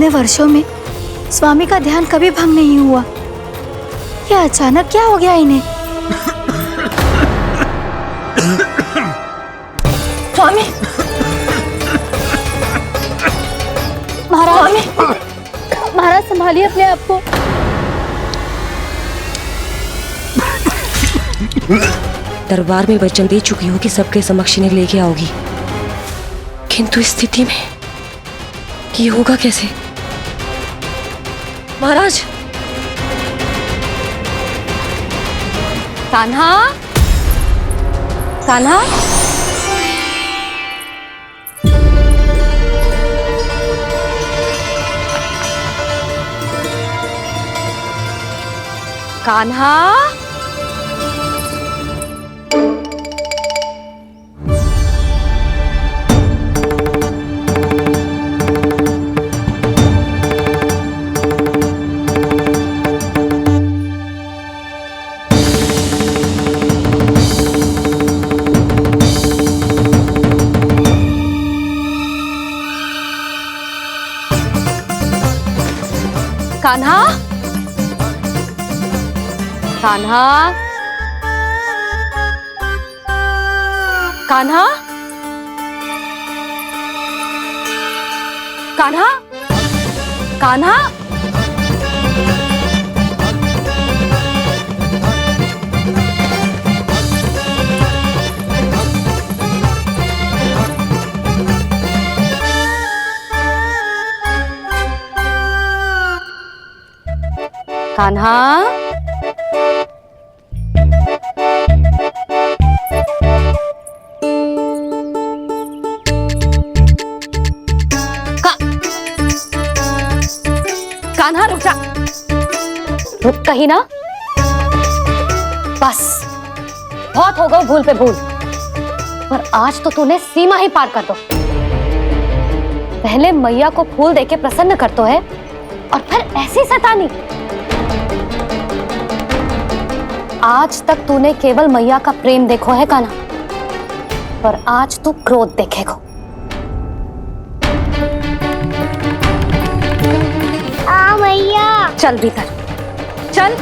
इतने वर्षों में स्वामी का ध्यान कभी भंग नहीं हुआ। ये अचानक क्या हो गया इन्हें? स्वामी, महाराज, महाराज संभालिए अपने आप को। दरबार में वचन दे चुकी हो कि सबके समक्ष इन्हें लेके आओगी, किंतु इस स्थिति में ये होगा कैसे? महाराज, कान्हा, कान्हा, कान्हा, कान्हा, कान्हा, कान्हा, कान्हा, कान्हा, कान्हा, कान्हा रुक जा, रुक कहीं ना। बस बहुत हो गया भूल पे भूल, पर आज तो तूने सीमा ही पार कर दो। पहले मैया को फूल देके प्रसन्न कर तो है, और फिर ऐसी सतानी। आज तक तूने केवल मैया का प्रेम देखो है कान्हा, पर आज तू क्रोध देखेगा। मैया चल भीतर चल।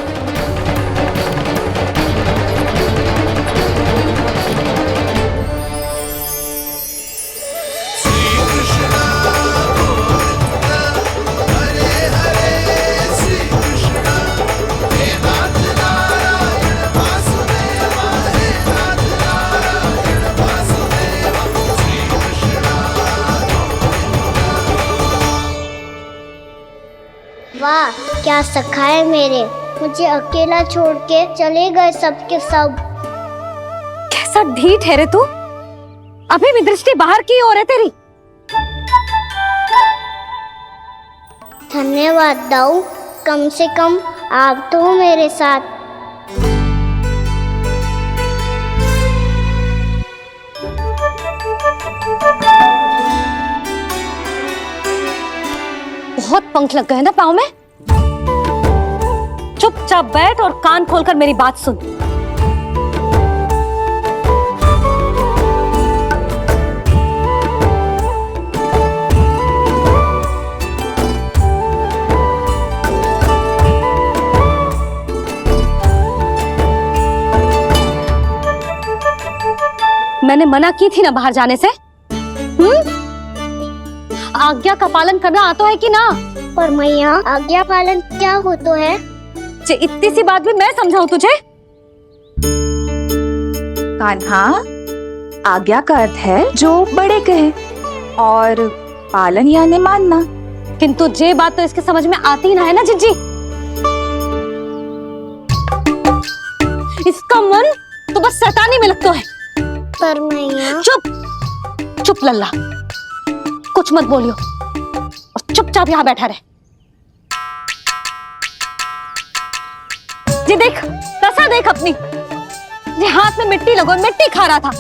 वाह, क्या सखा है मेरे, मुझे अकेला छोड़ के चले गए सबके सब। कैसा ढीठ है रे तू, अभी भी दृष्टि बाहर की ओर है तेरी। धन्यवाद दाऊ, कम से कम आप तो हो मेरे साथ। बहुत पंख लग गए ना पाँव में। चुपचाप बैठ और कान खोलकर मेरी बात सुन। मैंने मना की थी ना बाहर जाने से। आज्ञा का पालन करना आता है कि ना? पर मैया, आज्ञा पालन क्या हो तो है? इतनी सी बात भी मैं समझाऊं तुझे? कान्हा, आज्ञा का अर्थ है जो बड़े कहे, और पालन यानी मानना। किंतु ये बात तो इसके समझ में आती ना है ना जिज्जी। इसका मन तो बस शैतानी में लगता है। पर मैया। चुप चुप लल्ला, कुछ मत बोलियो और चुपचाप यहाँ बैठा रहे। ये देख, दशा देख अपनी। ये हाथ में मिट्टी लगो, मिट्टी खा रहा था।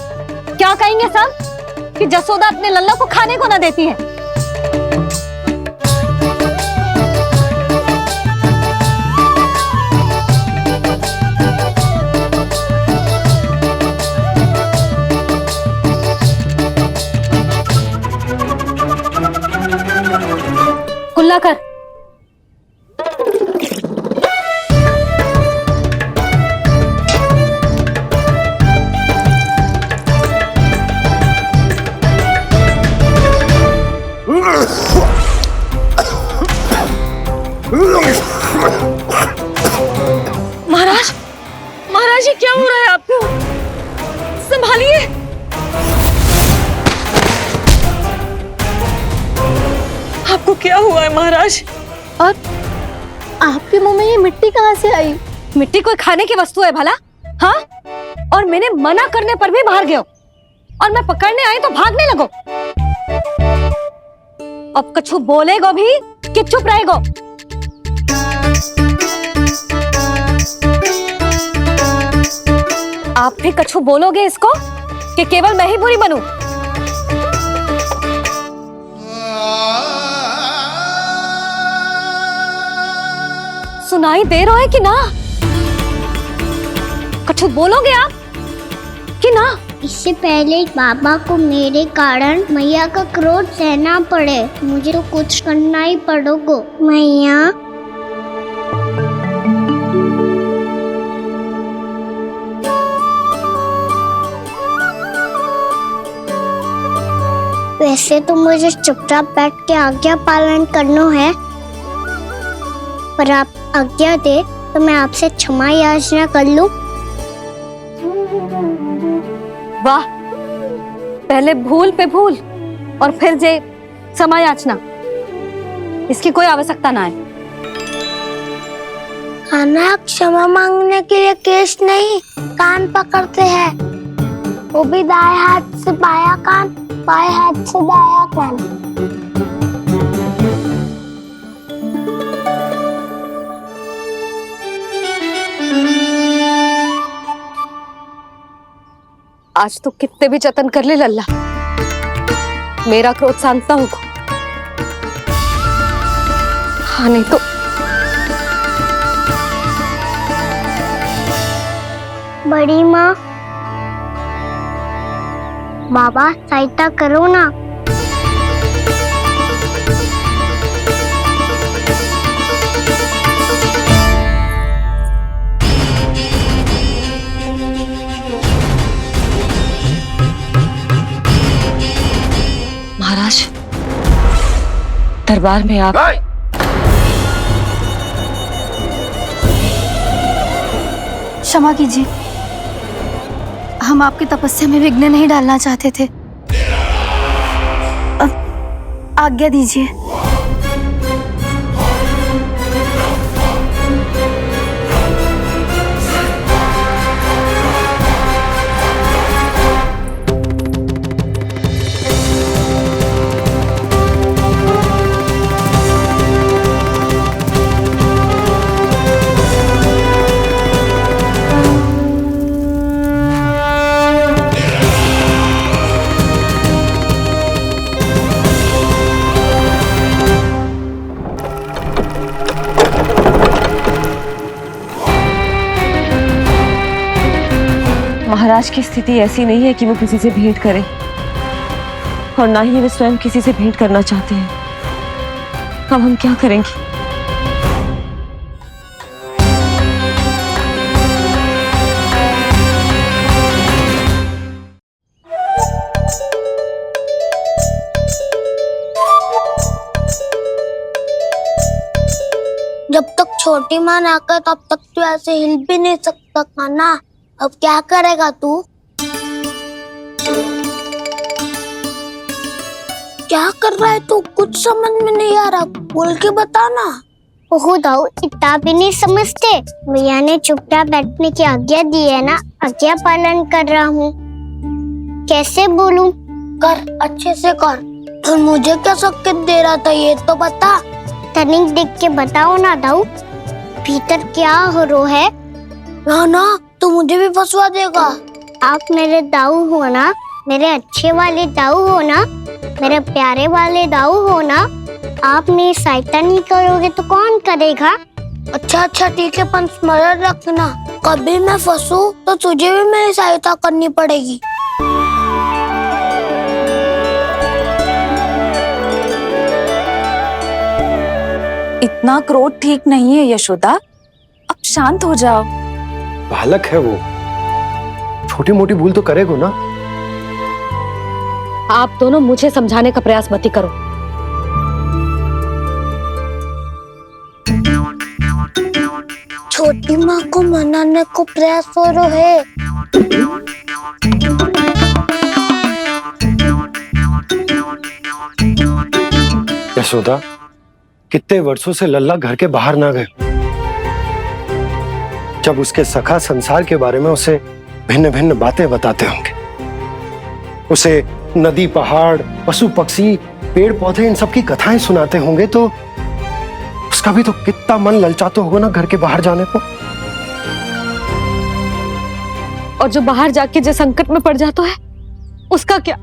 क्या कहेंगे सब कि जसोदा अपने लल्ला को खाने को ना देती है। खुला कर। महाराज, महाराज ये क्या हो रहा है आपको? संभालिए। आपको क्या हुआ है महाराज? और आपके मुंह में ये मिट्टी कहाँ से आई? मिट्टी कोई खाने की वस्तु है भला? हाँ, और मैंने मना करने पर भी बाहर गए हो, और मैं पकड़ने आई तो भागने लगो। अब कछु बोलेगो भी कि चुप रहेगो? आप भी कछु बोलोगे इसको कि केवल मैं ही बुरी बनूं? सुनाई दे रहा है कि ना? कछु बोलोगे आप कि ना? इससे पहले बाबा को मेरे कारण मैया का क्रोध सहना पड़े, मुझे तो कुछ करना ही पड़ेगा। मैया, वैसे तो मुझे चुपचाप बैठ के आज्ञा पालन करना है, पर आप आज्ञा दे तो मैं आपसे क्षमा याचना कर लूं। वाह, पहले भूल पे भूल और फिर जे क्षमा याचना, इसकी कोई आवश्यकता ना है। खाना क्षमा मांगने के लिए केस नहीं, कान पकड़ते हैं, वो भी दाएं हाथ से बायां कान, बाएं हाथ से दायां कान। आज तो कितने भी जतन कर ले लल्ला, मेरा क्रोध शांत ना होगा। हाँ नहीं तो बड़ी माँ, बाबा सहायता करो ना। महाराज, दरबार में आप क्षमा कीजिए, हम आपकी तपस्या में विघ्न नहीं डालना चाहते थे। अब आज्ञा दीजिए। महाराज की स्थिति ऐसी नहीं है कि वो किसी से भेंट करें, और ना ही वे स्वयं किसी से भेंट करना चाहते हैं। अब हम क्या करेंगे? जब तक छोटी माँ ना कर तब तक तू ऐसे हिल भी नहीं सकता था ना। अब क्या करेगा तू? क्या कर रहा है तू? कुछ समझ में नहीं आ रहा, बोल के बता ना। ओहो दाऊ, इतना भी नहीं समझते। भैया ने चुपचाप बैठने की आज्ञा दी है ना, आज्ञा पालन कर रहा हूँ। कैसे बोलूं? कर, अच्छे से कर। तो मुझे क्या संकेत दे रहा था ये तो बता। तनिक देख के बताओ ना दाऊ, भीतर क्या हो रहा है? ना तू मुझे भी फंसवा देगा। आप मेरे दाऊ हो ना, मेरे अच्छे वाले दाऊ हो ना, मेरे प्यारे वाले दाऊ हो ना। आप मेरी सहायता नहीं करोगे तो कौन करेगा? अच्छा ठीक है, पर स्मरण रखना, कभी मैं फंसू तो तुझे भी मेरी सहायता करनी पड़ेगी। इतना क्रोध ठीक नहीं है यशोदा, अब शांत हो जाओ। बालक है वो, छोटी मोटी भूल तो करेगा ना। आप दोनों मुझे समझाने का प्रयास मत ही करो। छोटी माँ को मनाने को प्रयास हो रहा है। यशोदा, कितने वर्षों से लल्ला घर के बाहर ना गए। जब उसके सखा संसार के बारे में उसे भिन्न भिन्न बातें बताते होंगे, उसे नदी पहाड़ पशु पक्षी पेड़ पौधे इन सब की कथाएं सुनाते होंगे, तो उसका भी तो कितना मन ललचाता होगा ना घर के बाहर जाने को। और जो बाहर जाके जिस संकट में पड़ जाता है उसका क्या?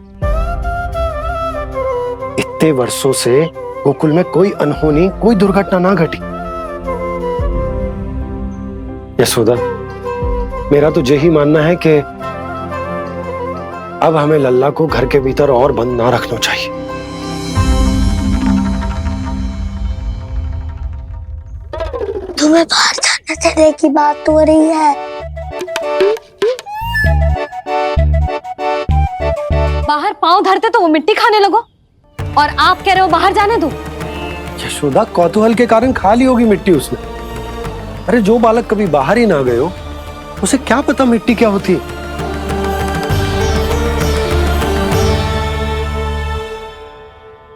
इतने वर्षों से गोकुल में कोई अनहोनी कोई दुर्घटना ना घटी। यशोदा, मेरा तो यही मानना है कि अब हमें लल्ला को घर के भीतर और बंद ना रखना चाहिए। तुम्हें बाहर जाने देने की बात हो रही है। बाहर पांव धरते तो वो मिट्टी खाने लगो, और आप कह रहे हो बाहर जाने दो। यशोदा, कौतूहल के कारण खा ली होगी मिट्टी उसने। अरे जो बालक कभी बाहर ही ना गए हो, उसे क्या पता मिट्टी क्या होती है।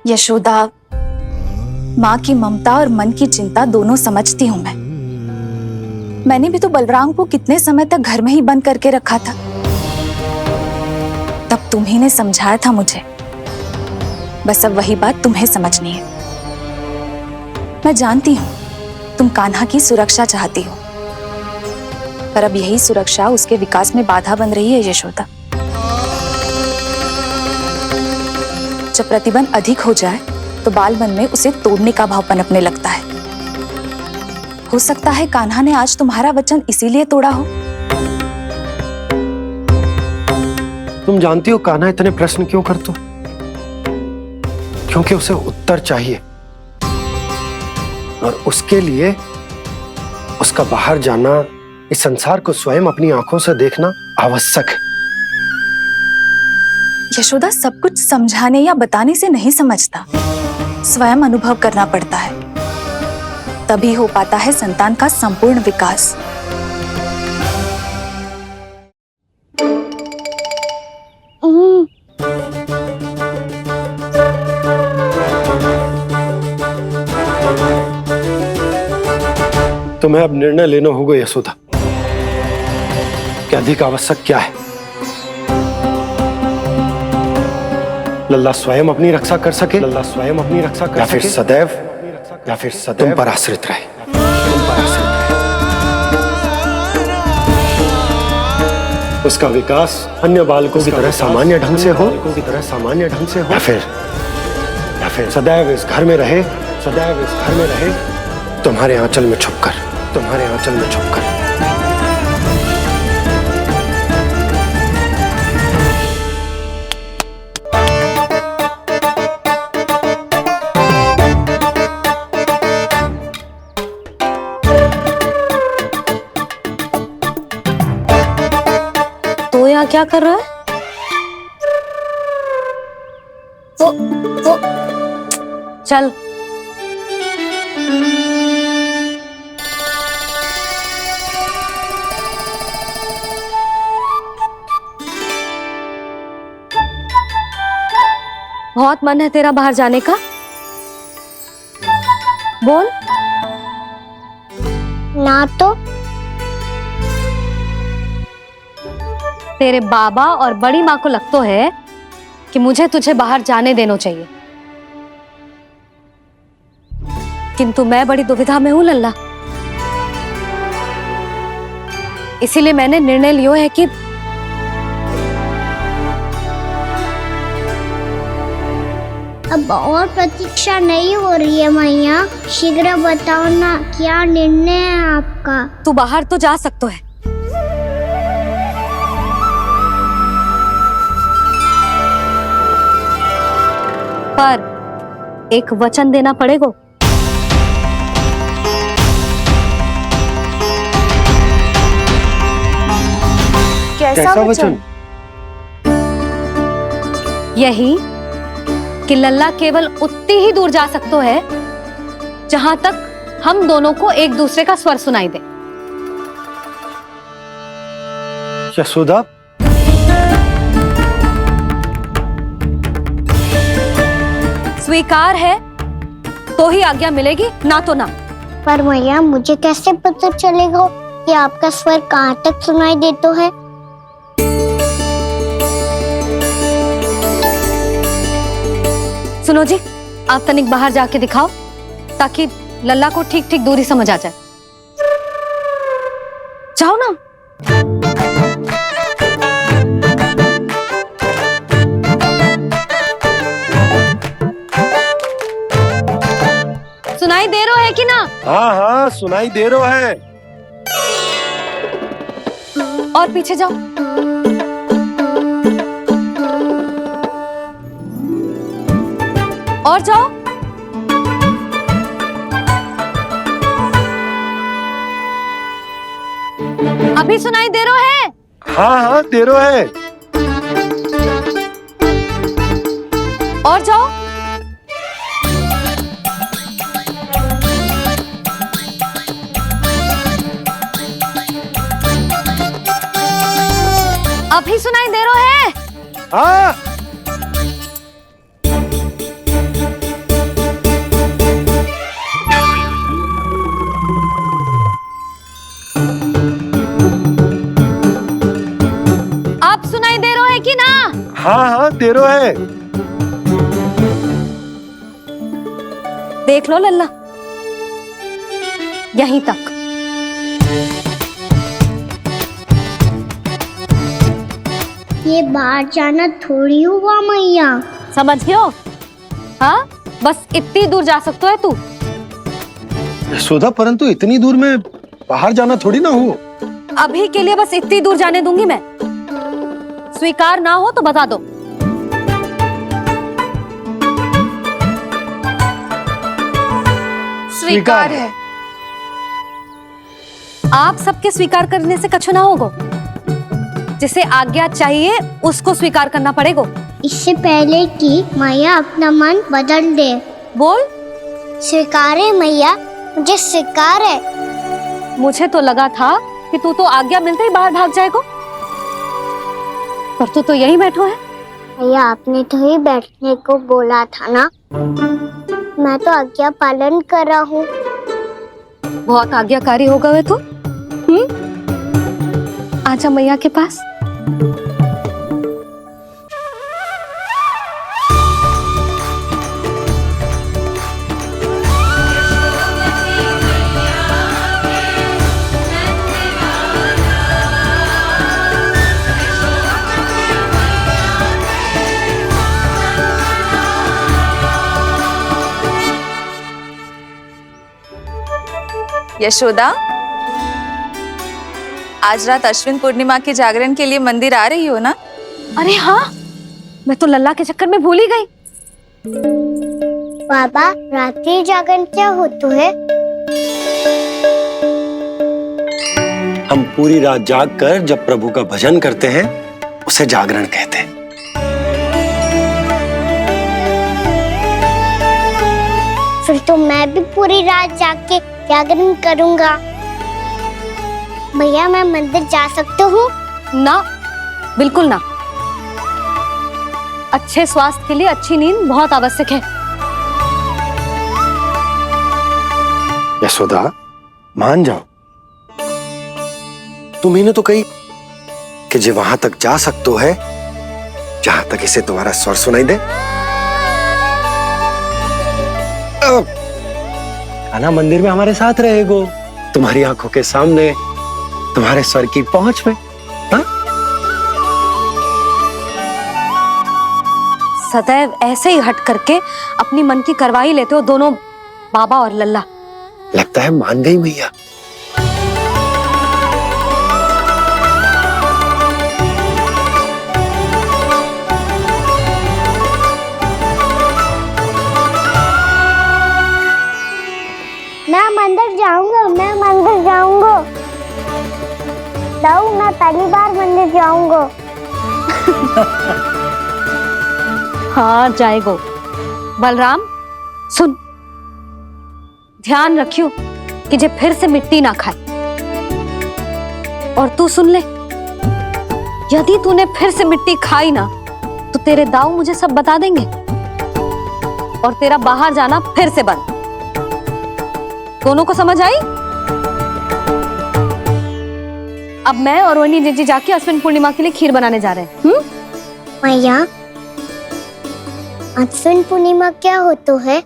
यशोदा, माँ की ममता और मन की चिंता दोनों समझती हूँ मैं। मैंने भी तो बलराम को कितने समय तक घर में ही बंद करके रखा था। तब तुम्ही ने समझाया था मुझे। बस अब वही बात तुम्हें समझनी है। मैं जानती हूँ तुम कान्हा की सुरक्षा चाहती हो, पर अब यही सुरक्षा उसके विकास में बाधा बन रही है यशोदा। जब प्रतिबंध अधिक हो जाए तो बाल मन में उसे तोड़ने का भाव पनपने लगता है। हो सकता है कान्हा ने आज तुम्हारा वचन इसीलिए तोड़ा हो। तुम जानती हो कान्हा इतने प्रश्न क्यों करता? क्योंकि उसे उत्तर चाहिए, और उसके लिए उसका बाहर जाना, इस संसार को स्वयं अपनी आंखों से देखना आवश्यक है। यशोदा, सब कुछ समझाने या बताने से नहीं समझता, स्वयं अनुभव करना पड़ता है। तभी हो पाता है संतान का संपूर्ण विकास। तुम्हें अब निर्णय लेना होगा यशोदा कि अधिक आवश्यक क्या है। लल्ला स्वयं अपनी रक्षा कर सके, लल्ला स्वयं अपनी रक्षा कर, या फिर सदैव तुम पर आश्रित रहे। उसका विकास अन्य बालकों की तरह सामान्य ढंग से हो, या फिर सदैव इस घर में रहे, तुम्हारे आंचल में छुपकर। तो यहाँ क्या कर रहा है? वो चल। बहुत मन है तेरा बाहर जाने का? बोल। ना तो तेरे बाबा और बड़ी माँ को लगता है कि मुझे तुझे बाहर जाने देना चाहिए, किंतु मैं बड़ी दुविधा में हूं लल्ला। इसीलिए मैंने निर्णय लिया है कि अब और प्रतीक्षा नहीं हो रही है मैया। शीघ्र बताओ ना, क्या निर्णय है आपका? तू बाहर तो जा सकता है, पर एक वचन देना पड़ेगा। कैसा वचन? यही कि लल्ला केवल उतनी ही दूर जा सकते है जहां तक हम दोनों को एक दूसरे का स्वर सुनाई दे। यशोदा, स्वीकार है तो ही आज्ञा मिलेगी, ना तो ना। पर मैया मुझे कैसे पता चलेगा कि आपका स्वर कहाँ तक सुनाई देता है? सुनो जी, आप तनिक बाहर जाके दिखाओ ताकि लल्ला को ठीक ठीक दूरी समझ आ जाए। जाओ ना। सुनाई दे रहा है कि ना? हाँ हाँ सुनाई दे रहा है। और पीछे जाओ। और जाओ। अभी सुनाई दे रहा है? हाँ हाँ दे रहा है। और जाओ। अभी सुनाई दे रहा है? हाँ। आप सुनाई दे रहा है कि ना? हाँ हाँ दे रहा है। देख लो लल्ला, यहीं तक। ये बाहर जाना थोड़ी हुआ मैया। समझ गयो? हाँ, बस इतनी दूर जा सकते है तू। यशोदा, परंतु इतनी दूर में बाहर जाना थोड़ी ना हो। अभी के लिए बस इतनी दूर जाने दूंगी मैं। स्वीकार ना हो तो बता दो। स्वीकार है। आप सबके स्वीकार करने से कछु ना होगो। जिसे आज्ञा चाहिए उसको स्वीकार करना पड़ेगा। इससे पहले कि मैया अपना मन बदल दे। बोल। स्वीकार है मैया, मुझे स्वीकार है। मुझे तो लगा था कि तू तो आज्ञा मिलते ही बाहर भाग जाएगा, पर तू तो यहीं बैठो है। भैया आपने तो ही बैठने को बोला था ना, मैं तो आज्ञा पालन कर रहा हूँ। बहुत आज्ञाकारी होगा वे तो। आजा मैया के पास। यशोदा, आज रात अश्विन पूर्णिमा के जागरण के लिए मंदिर आ रही हो ना? अरे हाँ, मैं तो लल्ला के चक्कर में भूल ही गई। बाबा, रात्रि जागरण क्या होता है? हम पूरी रात जाग कर जब प्रभु का भजन करते हैं उसे जागरण कहते हैं। फिर तो मैं भी पूरी रात जाग के जागरण करूंगा। भैया मैं मंदिर जा सकती हूँ? ना, बिल्कुल ना। अच्छे स्वास्थ्य के लिए अच्छी नींद बहुत आवश्यक है। यशोदा, मान जाओ। तुम्ही ने तो कही कि जे वहां तक जा सकते है जहां तक इसे तुम्हारा स्वर सुनाई दे। कान्हा मंदिर में हमारे साथ रहेगो, तुम्हारी आंखों के सामने, तुम्हारे स्वर की पहुंच में। हाँ? सदैव ऐसे ही हट करके अपनी मन की करवाई लेते हो दोनों बाबा और लल्ला। लगता है मान गई मैया। मैं मंदिर जाऊंगा, मैं मंदिर जाऊंगा। हूँ, मैं पहली बार मंदिर जाऊंगा। हाँ जाएगो। बलराम सुन, ध्यान रखियो कि जे फिर से मिट्टी ना खाए। और तू सुन ले, यदि तूने फिर से मिट्टी खाई ना तो तेरे दाऊ मुझे सब बता देंगे और तेरा बाहर जाना फिर से बंद। दोनों को समझ आई? अब मैं और रोहिणी जीजी जाके अश्विन पूर्णिमा के लिए खीर बनाने जा रहे हैं। मैया, अश्विन पूर्णिमा क्या होता है?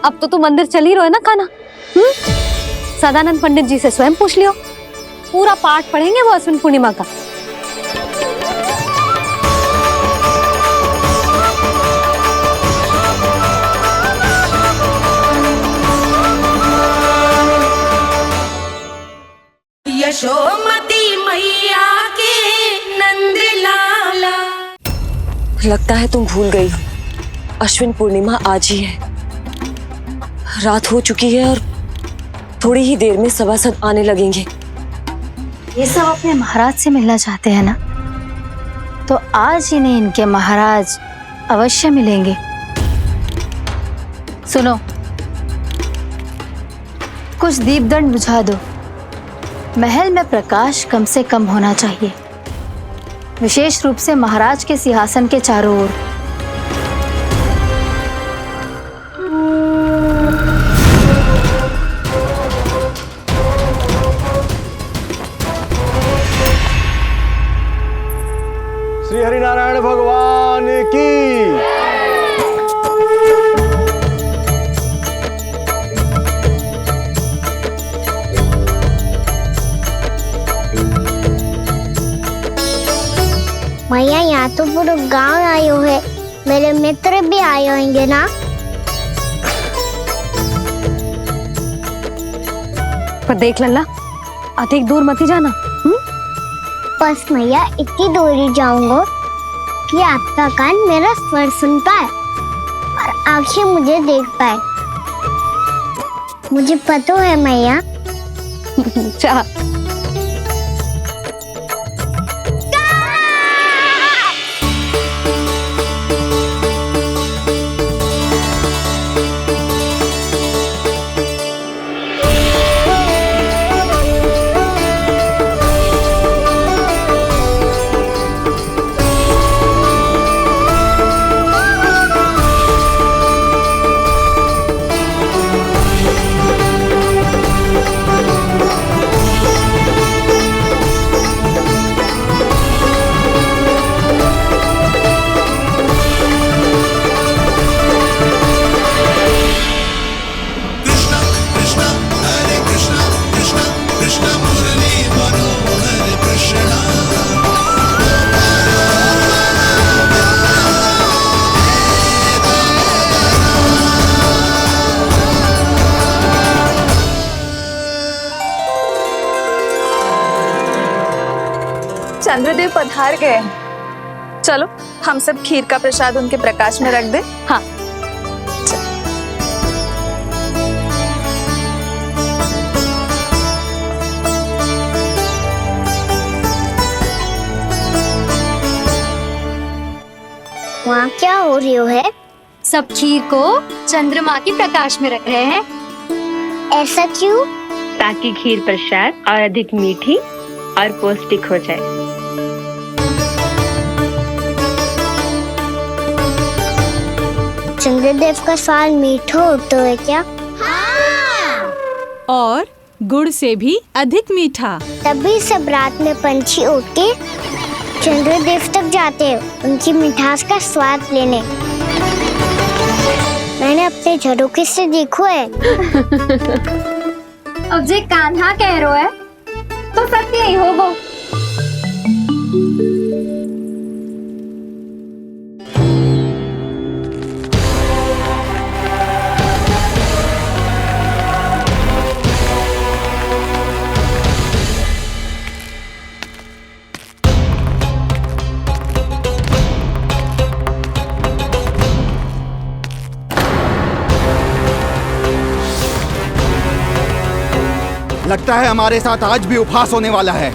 अब तो तू मंदिर चल ही रहो है ना कान्हा। सदानंद पंडित जी से स्वयं पूछ लियो, पूरा पाठ पढ़ेंगे वो अश्विन पूर्णिमा का। यशोमती मैया के नंद लाला। लगता है तुम भूल गई हो, अश्विन पूर्णिमा आज ही है। रात हो चुकी है और थोड़ी ही देर में सभासद आने लगेंगे। ये सब अपने महाराज से मिलना चाहते हैं ना, तो आज इन्हें इनके महाराज अवश्य मिलेंगे। सुनो, कुछ दीपदंड बुझा दो। महल में प्रकाश कम से कम होना चाहिए, विशेष रूप से महाराज के सिंहासन के चारों ओर। श्री हरिनारायण भगवान की। मैया, यहाँ तो पूरा गांव आयो है, मेरे मित्र भी आए होंगे ना? पर देख लल्ला, अधिक दूर मत ही जाना। बस मैया इतनी दूर ही जाऊंगा कि आपका कान मेरा स्वर सुन पाए और आंखें मुझे देख पाए। मुझे पता है मैया। अच्छा, चंद्रदेव पधार गए। चलो हम सब खीर का प्रसाद उनके प्रकाश में रख दे। हाँ। वहाँ क्या हो रही है? सब खीर को चंद्रमा के प्रकाश में रख रहे हैं। ऐसा क्यों? ताकि खीर प्रसाद और अधिक मीठी और पौष्टिक हो जाए। चंद्रदेव का स्वाद मीठा होता है क्या? और गुड़ से भी अधिक मीठा। तभी सब रात में पंछी उड़ के चंद्रदेव तक जाते हैं उनकी मिठास का स्वाद लेने। मैंने अपने झरोखे से देखो है। अब जे कान्हा कह रो है तो सत्य ही हो वो। लगता है हमारे साथ आज भी उपहास होने वाला है।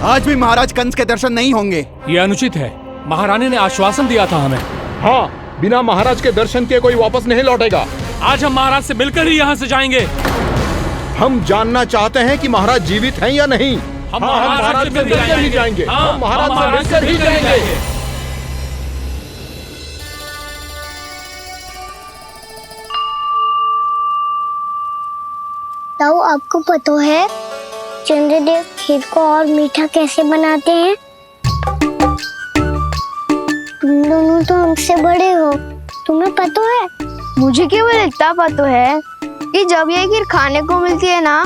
आज भी महाराज कंस के दर्शन नहीं होंगे। ये अनुचित है। महारानी ने आश्वासन दिया था हमें। हाँ, बिना महाराज के दर्शन के कोई वापस नहीं लौटेगा। आज हम महाराज से मिलकर ही यहाँ से जाएंगे। हम जानना चाहते हैं कि महाराज जीवित हैं या नहीं। हम महाराज से मिलकर ही जाएंगे। हम महाराज से मिलकर ही जाएंगे। ताऊ, आपको पता है चंद्रदेव खीर को और मीठा कैसे बनाते हैं? तुम दोनों तो हमसे बड़े हो, तुम्हें पता है? मुझे केवल इतना पता है कि जब ये खीर खाने को मिलती है ना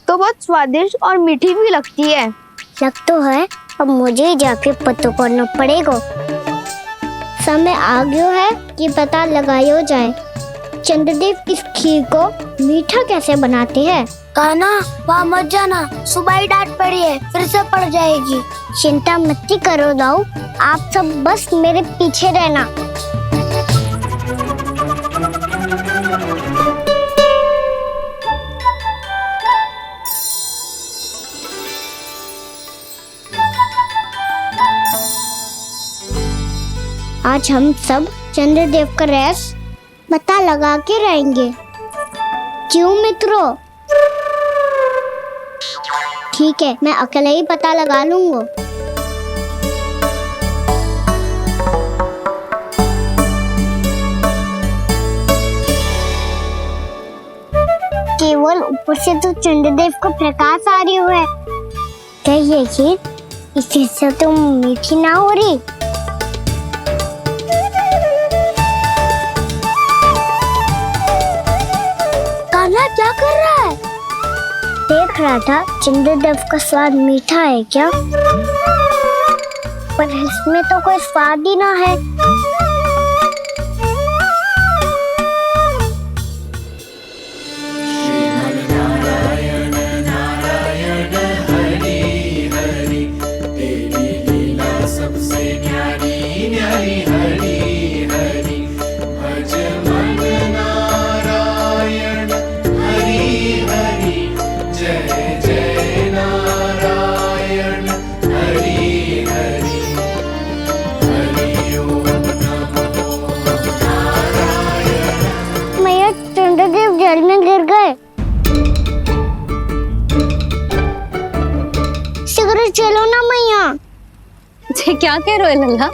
तो बहुत स्वादिष्ट और मीठी भी लगती है। लग तो है, अब मुझे ही जाके पता करना पड़ेगा। समय आ गया है कि पता लगाया जाए चंद्रदेव इस खीर को मीठा कैसे बनाते हैं। कान्हा, वहाँ मत जाना, सुबह ही डांट पड़ी है, फिर से पड़ जाएगी। चिंता मत करो दाऊ, आप सब बस मेरे पीछे रहना। आज हम सब चंद्रदेव का रहस्य पता लगा के रहेंगे। क्यों मित्रों? ठीक है, मैं अकेले ही पता लगा लूंगा। केवल ऊपर से तो चंद्रदेव को प्रकाश आ रही है। क्या ये खीर इससे से तो मीठी ना हो रही? कान्हा क्या कर रहा है? देख रहा था चंद्रदेव का स्वाद मीठा है क्या, पर इसमें तो कोई स्वाद ही ना है। चंद्रदेव जल में गिर गए। शीघ्र चलो ना मैया। क्या कह रहे हो लल्ला?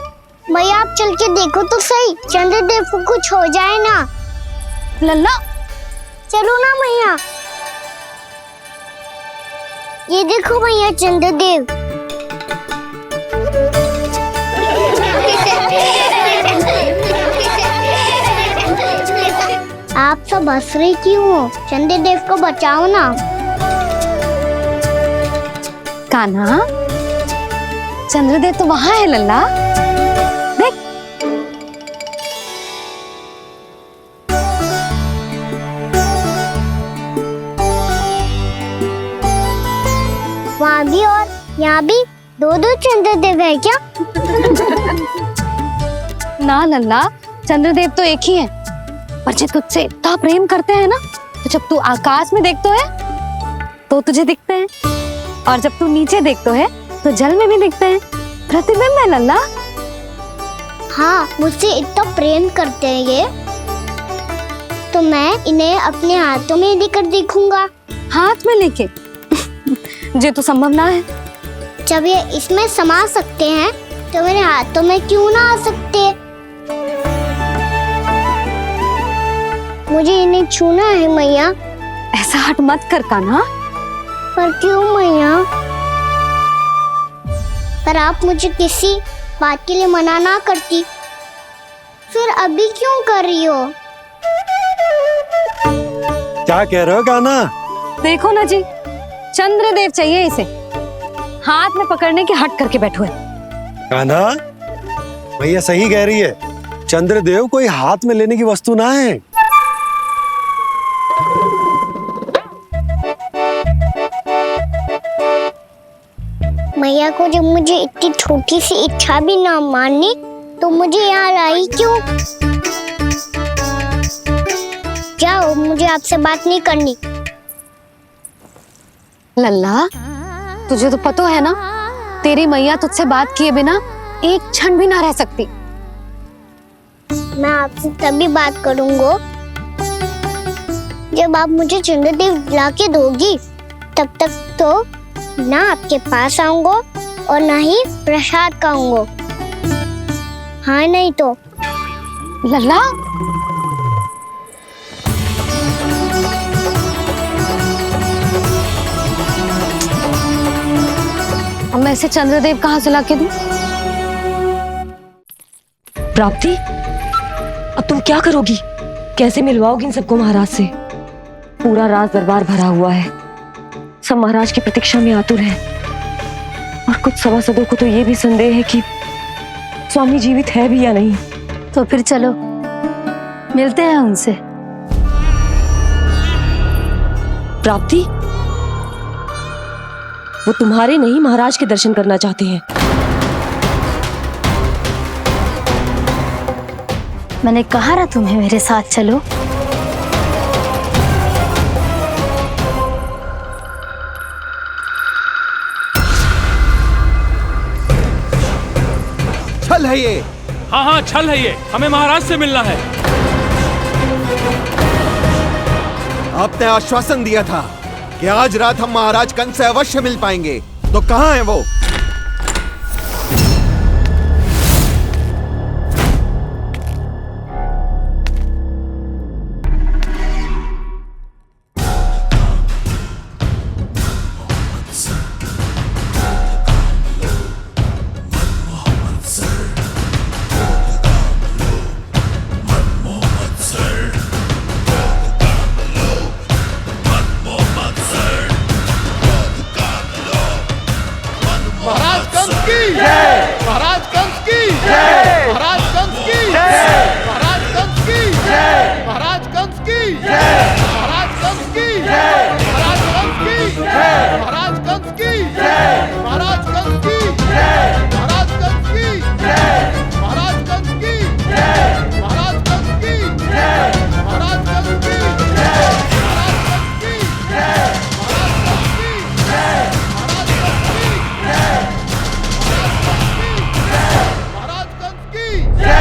मैया आप चल के देखो तो सही, चंद्रदेव को कुछ हो जाए ना। लल्ला चलो ना मैया। ये देखो मैया चंद्रदेव। आप सब हंस रही क्यों हो? चंद्रदेव को बचाओ ना। कान्हा, चंद्रदेव तो वहाँ है लल्ला, देख। वहाँ भी और यहाँ भी दो दो चंद्रदेव है क्या? ना लल्ला, चंद्रदेव तो एक ही है। पर जब तुझसे इतना प्रेम करते हैं ना, तो जब तू आकाश में देखते है तो तुझे दिखते हैं, और जब तू नीचे देखते है तो जल में भी दिखते हैं। प्रतिबिंब है लल्ला। हाँ, मुझसे इतना प्रेम करते हैं ये, तो मैं इन्हें अपने हाथों में लेकर देखूंगा। हाथ में लेके? ये तो संभव ना है। जब ये इसमें समा सकते हैं तो मेरे हाथों में क्यों ना आ सकते? मुझे इन्हें छूना है मैया। ऐसा हट मत कर कान्हा। पर क्यों मैया? पर आप मुझे किसी बात के लिए मना ना करती, फिर अभी क्यों कर रही हो? क्या कह रहे हो कान्हा? देखो ना जी, चंद्रदेव चाहिए इसे, हाथ में पकड़ने के हट करके बैठो है। कान्हा, भैया सही कह रही है, चंद्रदेव कोई हाथ में लेने की वस्तु ना है। मैया को जब मुझे इतनी छोटी सी इच्छा भी ना माननी, तो मुझे यहाँ लाई क्यों? जाओ, मुझे आपसे बात नहीं करनी। लल्ला, तुझे तो पता है ना, तेरी मैया तुझसे बात किए बिना एक क्षण भी ना रह सकती। मैं आपसे तभी बात करूंगा जब आप मुझे चंद्रदेव ला के दोगी। तब तक तो ना आपके पास आऊंगा और ना ही प्रसाद खाऊंगा। हाँ नहीं तो। लल्ला, अब मैं इसे चंद्रदेव कहाँ से लाके दूं? प्राप्ति, अब तुम क्या करोगी? कैसे मिलवाओगी इन सबको महाराज से? पूरा राज दरबार भरा हुआ है, सब महाराज की प्रतीक्षा में आतुर हैं। और कुछ सभासदों को तो ये भी संदेह है कि स्वामी जीवित है भी या नहीं। तो फिर चलो मिलते हैं उनसे। प्राप्ति, वो तुम्हारे नहीं महाराज के दर्शन करना चाहते हैं। मैंने कहा ना तुम्हें मेरे साथ चलो। छल है ये। हाँ हाँ छल है ये, हमें महाराज से मिलना है। आपने आश्वासन दिया था कि आज रात हम महाराज कंस से अवश्य मिल पाएंगे, तो कहाँ है वो? महाराज कंस की जय, महाराज कंस की जय, महाराज कंस की जय, महाराज कंस की जय, महाराज कंस की जय, महाराज कंस की जय, महाराज कंस की जय, महाराज कंस की जय, महाराज कंस की जय, महाराज कंस की जय, महाराज कंस की जय, महाराज कंस की जय, महाराज कंस की जय, महाराज कंस की जय,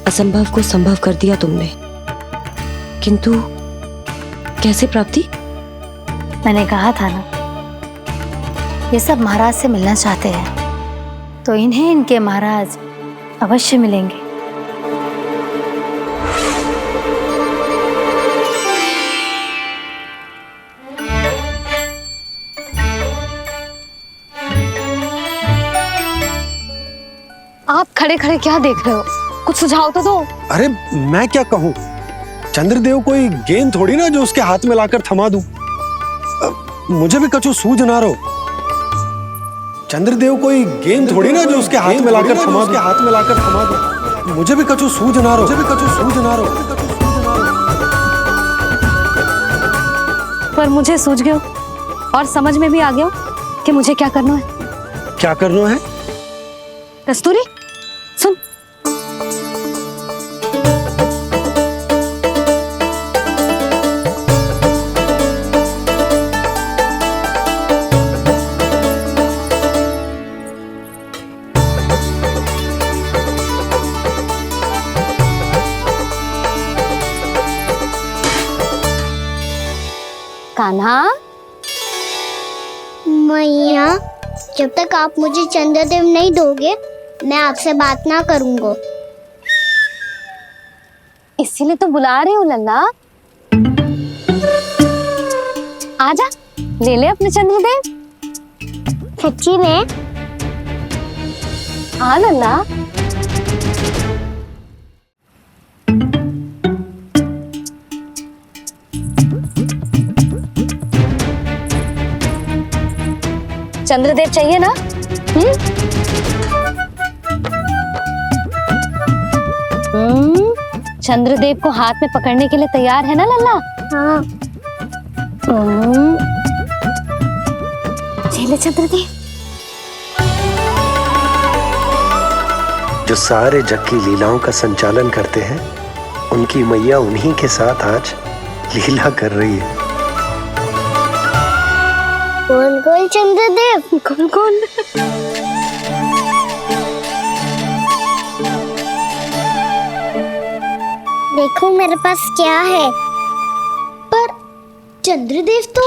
असंभव को संभव कर दिया तुमने, किंतु कैसे प्राप्ति? मैंने कहा था ना, ये सब महाराज से मिलना चाहते हैं, तो इन्हें इनके महाराज अवश्य मिलेंगे। आप खड़े खड़े क्या देख रहे हो? कुछ सुझाव तो दो। अरे मैं क्या कहूँ, चंद्रदेव कोई गेंद थोड़ी ना जो उसके हाथ में लाकर थमा दूं। मुझे भी कछु सूझ ना रहो। चंद्रदेव कोई गेंद थोड़ी ना जो उसके हाथ में लाकर थमा दूं। मुझे भी कछु सूझ ना रहो। पर मुझे सूझ गयो और समझ में भी आ गया कि मुझे क्या करना है। क्या करना है? कस्तूरी सुन, कान्हा। मैया, जब तक आप मुझे चंद्रदेव नहीं दोगे मैं आपसे बात ना करूंगा। इसीलिए तो बुला रही हूँ लल्ला। आजा, ले ले अपने चंद्रदेव। सच्ची में? हाँ लल्ला। चंद्रदेव चाहिए ना? चंद्रदेव को हाथ में पकड़ने के लिए तैयार है ना लल्ला? हाँ। ले चंद्रदेव। जो सारे जग की लीलाओं का संचालन करते हैं उनकी मैया उन्हीं के साथ आज लीला कर रही है। कौन कौन चंद्रदेव? कौन कौन? देखो मेरे पास क्या है। पर चंद्रदेव तो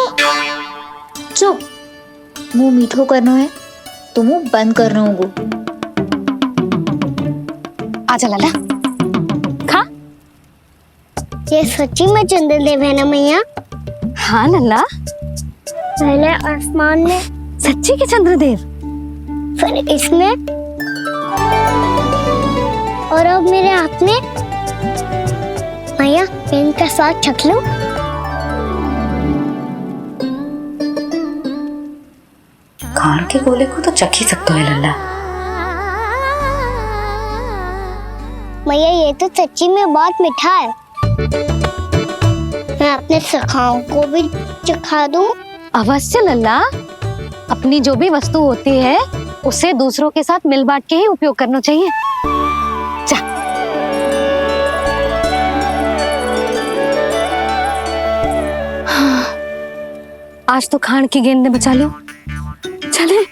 चुप, मुंह मीठो करनो है तो मुंह बंद करनो होगो। आजा लाला, खा। ये सच्ची में चंद्रदेव है ना मैया? हाँ लल्ला, पहले आसमान में, सच्ची के चंद्रदेव, फिर इसमें, और अब मेरे हाथ में। मैया इनका स्वाद चख लो। खान के गोले को तो चख ही सकते हो लल्ला। मैया ये तो सच्ची में बहुत मीठा है। मैं अपने सखाओं को भी चखा दूं? अवश्य लल्ला, अपनी जो भी वस्तु होती है उसे दूसरों के साथ मिल बांट के ही उपयोग करना चाहिए। जा। आज तो खान की गेंद ने बचा लो। चले।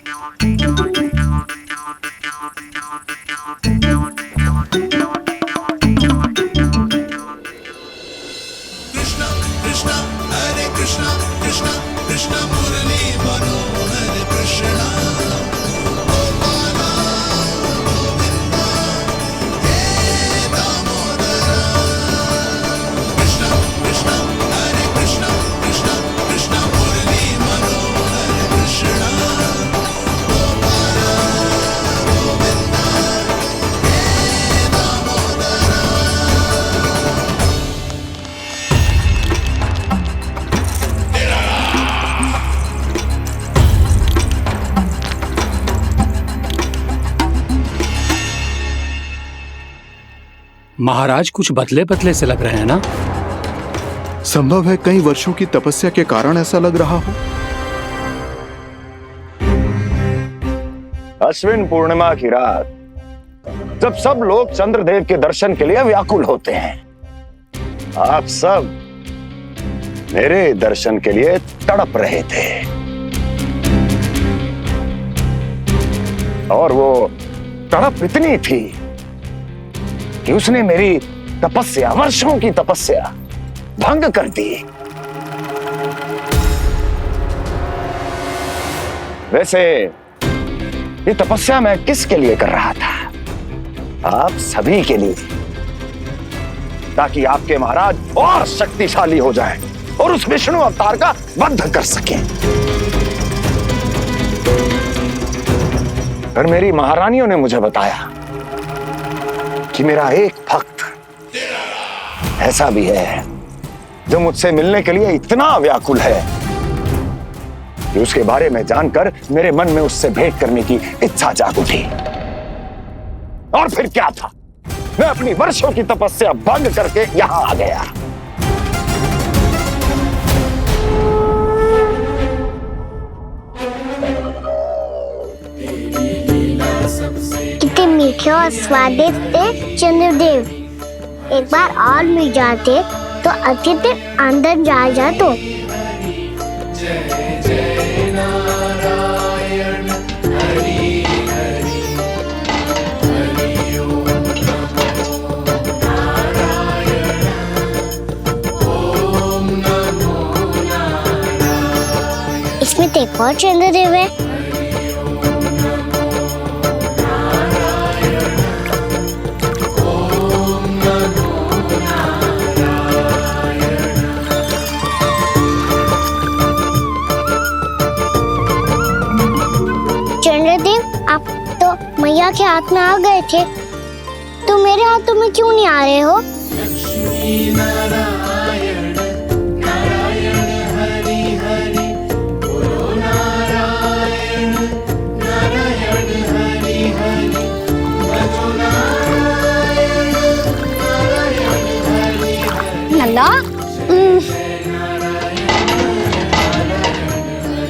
महाराज कुछ बदले बदले से लग रहे हैं ना? संभव है कई वर्षों की तपस्या के कारण ऐसा लग रहा हो। अश्विन पूर्णिमा की रात जब सब लोग चंद्रदेव के दर्शन के लिए व्याकुल होते हैं, आप सब मेरे दर्शन के लिए तड़प रहे थे। और वो तड़प इतनी थी कि उसने मेरी तपस्या, वर्षों की तपस्या भंग कर दी। वैसे ये तपस्या मैं किसके लिए कर रहा था? आप सभी के लिए, ताकि आपके महाराज और शक्तिशाली हो जाएं और उस विष्णु अवतार का वध कर सकें। और मेरी महारानियों ने मुझे बताया कि मेरा एक भक्त ऐसा भी है जो मुझसे मिलने के लिए इतना व्याकुल है कि उसके बारे में जानकर मेरे मन में उससे भेंट करने की इच्छा जाग उठी। और फिर क्या था, मैं अपनी वर्षों की तपस्या भंग करके यहां आ गया। कितने मीठे और स्वादिष्ट थे चंद्रदेव। एक बार और मिल जाते तो अतिथि अंदर जा तो। इसमें तो एक और चंद्रदेव है। चंद्रदेव, आप तो मैया के हाथ में आ गए थे, तो मेरे हाथों में क्यों नहीं आ रहे हो? लल्ला,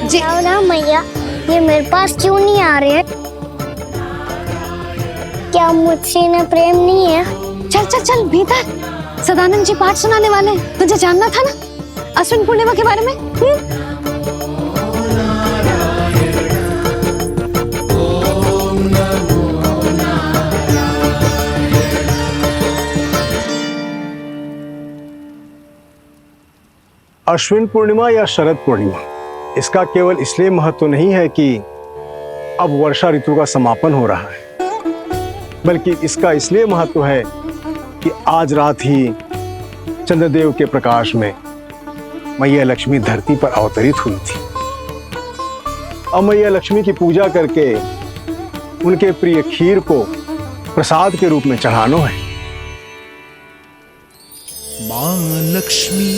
जी ना मैया, ये मेरे पास क्यों नहीं आ रहे हैं? क्या मुझसे इन्हें प्रेम नहीं है? चल चल चल भीतर, सदानंद जी पाठ सुनाने वाले हैं। तुझे जानना था ना अश्विन पूर्णिमा के बारे में? अश्विन पूर्णिमा या शरद पूर्णिमा, इसका केवल इसलिए महत्व नहीं है कि अब वर्षा ऋतु का समापन हो रहा है, बल्कि इसका इसलिए महत्व है कि आज रात ही चंद्रदेव के प्रकाश में मैया लक्ष्मी धरती पर अवतरित हुई थी। अब मैया लक्ष्मी की पूजा करके उनके प्रिय खीर को प्रसाद के रूप में चढ़ाना है। मां लक्ष्मी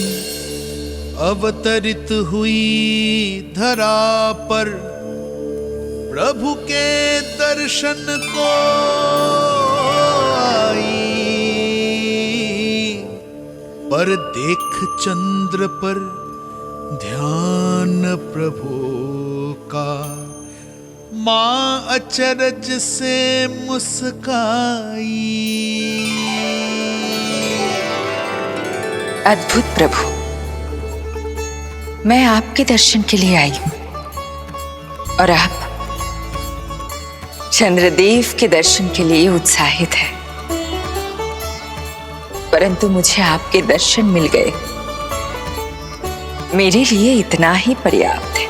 अवतरित हुई धरा पर, प्रभु के दर्शन को आई, पर देख चंद्र पर ध्यान प्रभु का, मां अचरज से मुस्काई। अद्भुत प्रभु, मैं आपके दर्शन के लिए आई हूं और आप चंद्रदेव के दर्शन के लिए उत्साहित है, परंतु मुझे आपके दर्शन मिल गए, मेरे लिए इतना ही पर्याप्त है।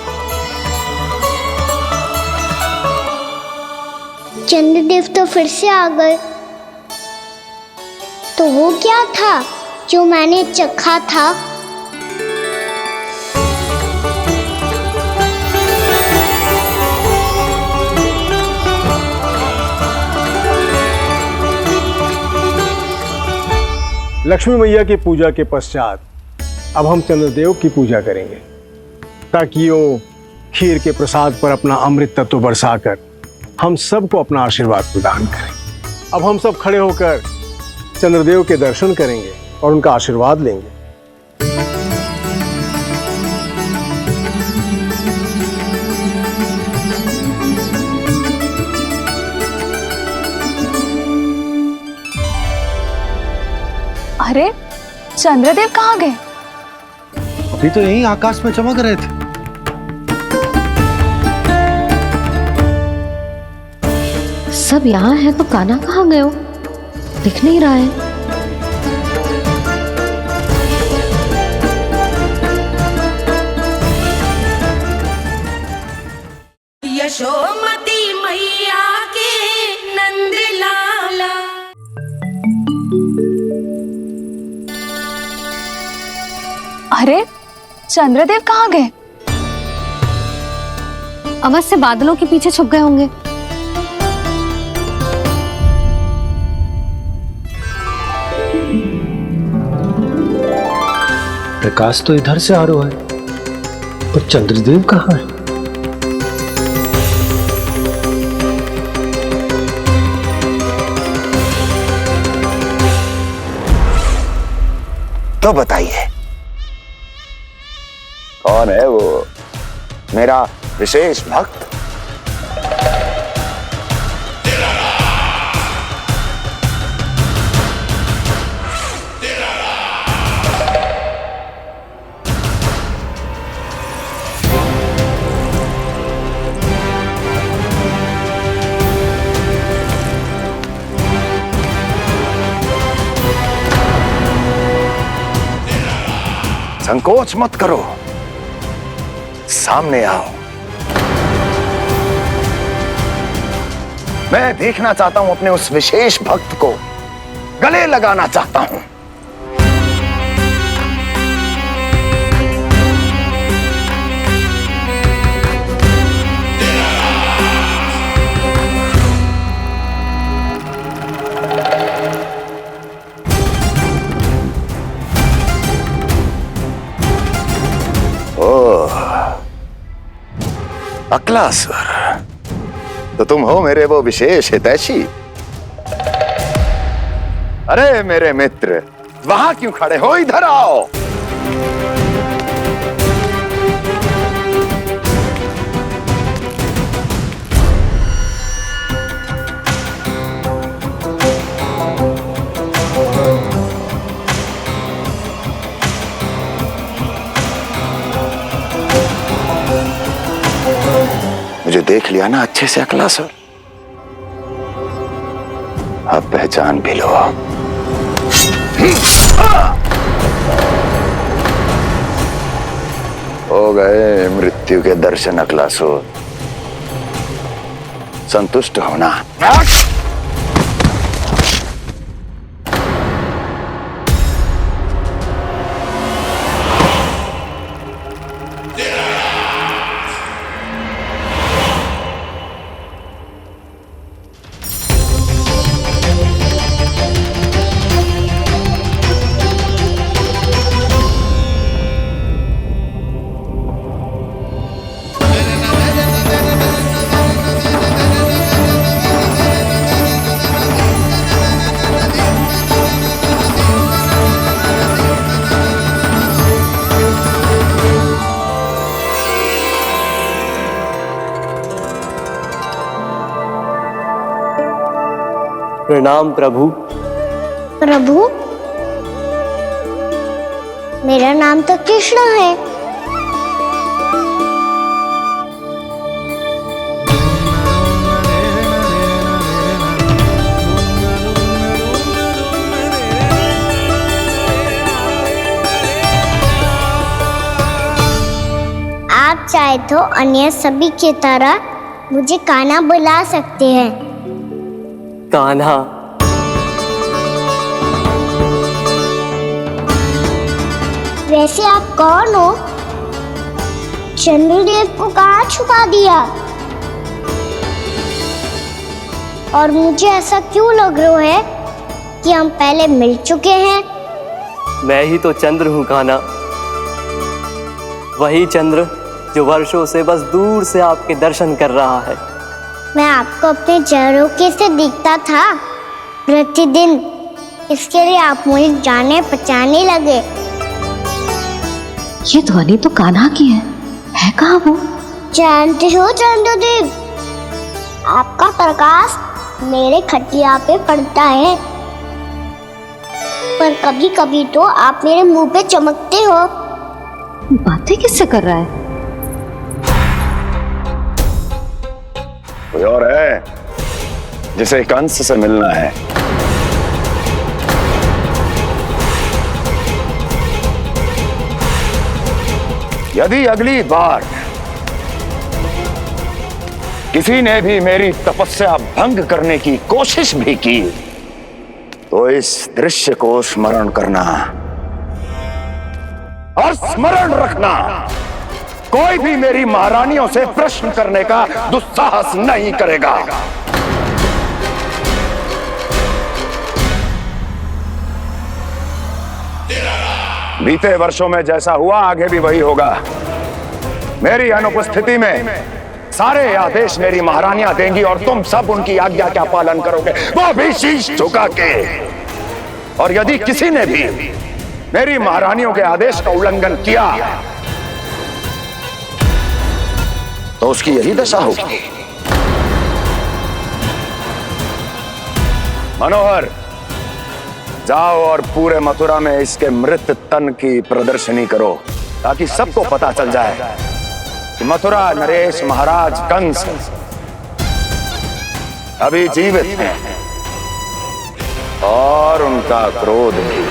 चंद्रदेव तो फिर से आ गए, तो वो क्या था जो मैंने चखा था? लक्ष्मी मैया की पूजा के पश्चात अब हम चंद्रदेव की पूजा करेंगे, ताकि वो खीर के प्रसाद पर अपना अमृत तत्व बरसाकर हम सबको अपना आशीर्वाद प्रदान करें। अब हम सब खड़े होकर चंद्रदेव के दर्शन करेंगे और उनका आशीर्वाद लेंगे। अरे चंद्रदेव कहाँ गए? अभी तो यहीं आकाश में चमक रहे थे। सब यहाँ है तो कान्हा कहाँ गए हो? दिख नहीं रहा है। यशोमती मैया के नंद लाला। अरे चंद्रदेव कहाँ गए? अवश्य बादलों के पीछे छुप गए होंगे। प्रकाश तो इधर से आ रहा है, और चंद्रदेव कहाँ है? तो बताइए कौन है वो मेरा विशेष भक्त? संकोच मत करो, सामने आओ। मैं देखना चाहता हूं अपने उस विशेष भक्त को, गले लगाना चाहता हूं। अक्लासुर, तो तुम हो मेरे वो विशेष हितैषी। अरे मेरे मित्र, वहां क्यों खड़े हो? इधर आओ। देख लिया ना अच्छे से अकलासुर, अब पहचान भी लो। हो गए मृत्यु के दर्शन अकलासुर, संतुष्ट होना। प्रणाम प्रभु। प्रभु, मेरा नाम तो कृष्ण है। आप चाहे तो अन्य सभी की तरह मुझे कान्हा बुला सकते हैं। कान्हा? वैसे आप कौन हो? चंद्रदेव को कहाँ छुपा दिया? और मुझे ऐसा क्यों लग रहा है कि हम पहले मिल चुके हैं? मैं ही तो चंद्र हूँ कान्हा, वही चंद्र जो वर्षों से बस दूर से आपके दर्शन कर रहा है। मैं आपको अपने झरोखे से दिखता था प्रतिदिन, इसके लिए आप मुझे जाने पहचाने लगे। ये ध्वनि तो कान्हा की है कहाँ वो? जानते हो चंद्रदेव, आपका प्रकाश मेरे खटिया पे पड़ता है, पर कभी कभी तो आप मेरे मुंह पे चमकते हो। बातें किससे कर रहा है? कोई और है जिसे कंस से मिलना है? यदि अगली बार किसी ने भी मेरी तपस्या भंग करने की कोशिश भी की तो इस दृश्य को स्मरण करना और स्मरण रखना, कोई भी मेरी महारानियों से प्रश्न करने का दुस्साहस नहीं करेगा। बीते वर्षों में जैसा हुआ आगे भी वही होगा। मेरी अनुपस्थिति में सारे आदेश मेरी महारानियां देंगी और तुम सब उनकी आज्ञा का पालन करोगे, वो भी शीश झुका के। और यदि किसी ने भी मेरी महारानियों के आदेश का उल्लंघन किया तो उसकी यही दशा होगी। मनोहर, जाओ और पूरे मथुरा में इसके मृत तन की प्रदर्शनी करो, ताकि सबको पता चल जाए कि मथुरा नरेश महाराज कंस अभी जीवित हैं और उनका क्रोध भी।